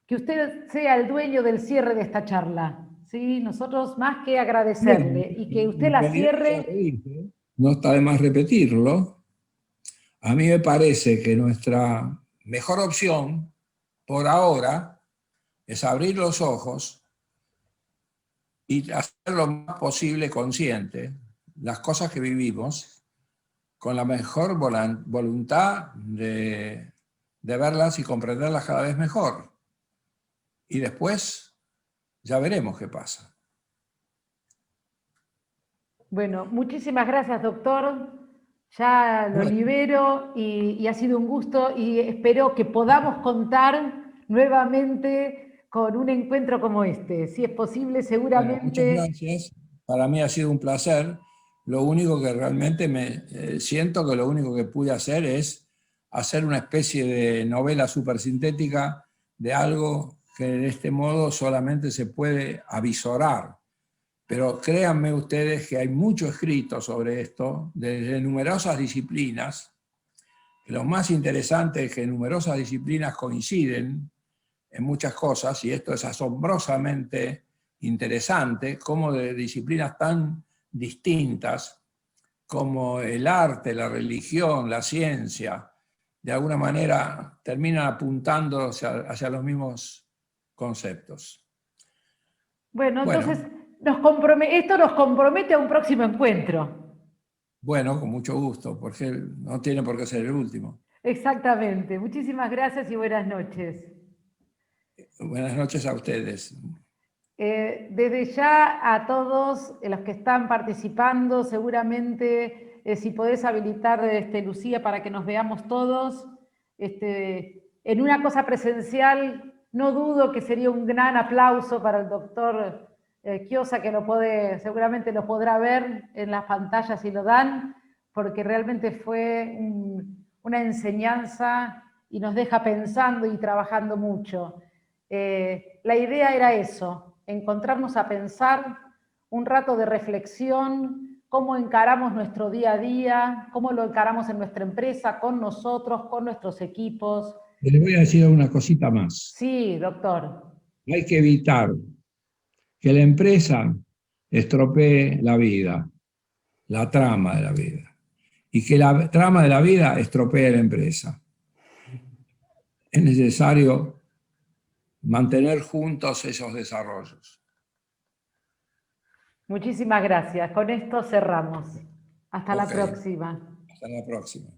que usted sea el dueño del cierre de esta charla, ¿sí? Nosotros más que agradecerle y que usted En la realidad, ya lo cierre. dije, no está de más repetirlo. A mí me parece que nuestra mejor opción, por ahora, es abrir los ojos y hacer lo más posible consciente las cosas que vivimos con la mejor voluntad de verlas y comprenderlas cada vez mejor. Y después ya veremos qué pasa. Bueno, muchísimas gracias, doctor. Ya lo Bueno, libero y ha sido un gusto y espero que podamos contar nuevamente con un encuentro como este. Si es posible, bueno, muchas seguramente. gracias. Para mí ha sido un placer. Lo único que realmente siento que lo único que pude hacer es hacer una especie de novela supersintética de algo que de este modo solamente se puede avisorar. Pero créanme ustedes que hay mucho escrito sobre esto, desde numerosas disciplinas. Lo más interesante es que numerosas disciplinas coinciden en muchas cosas, y esto es asombrosamente interesante, como de disciplinas tan distintas como el arte, la religión, la ciencia, de alguna manera terminan apuntando hacia los mismos conceptos. Bueno, entonces Bueno, esto nos compromete a un próximo encuentro. bueno, con mucho gusto, porque no tiene por qué ser el último. Exactamente. Muchísimas gracias y buenas noches. Buenas noches a ustedes. Desde ya a todos los que están participando, seguramente si podés habilitar, Lucía, para que nos veamos todos, en una cosa presencial, no dudo que sería un gran aplauso para el doctor Chiosa, que seguramente lo podrá ver en las pantallas si lo dan, porque realmente fue una enseñanza y nos deja pensando y trabajando mucho. La idea era eso, encontrarnos a pensar, un rato de reflexión, cómo encaramos nuestro día a día, cómo lo encaramos en nuestra empresa, con nosotros, con nuestros equipos. Les voy a decir una cosita más. Sí, doctor. Hay que evitar que la empresa estropee la vida, la trama de la vida, y que la trama de la vida estropee la empresa. Es necesario mantener juntos esos desarrollos. Muchísimas gracias. Con esto cerramos. Hasta la Ok, próxima. hasta la próxima.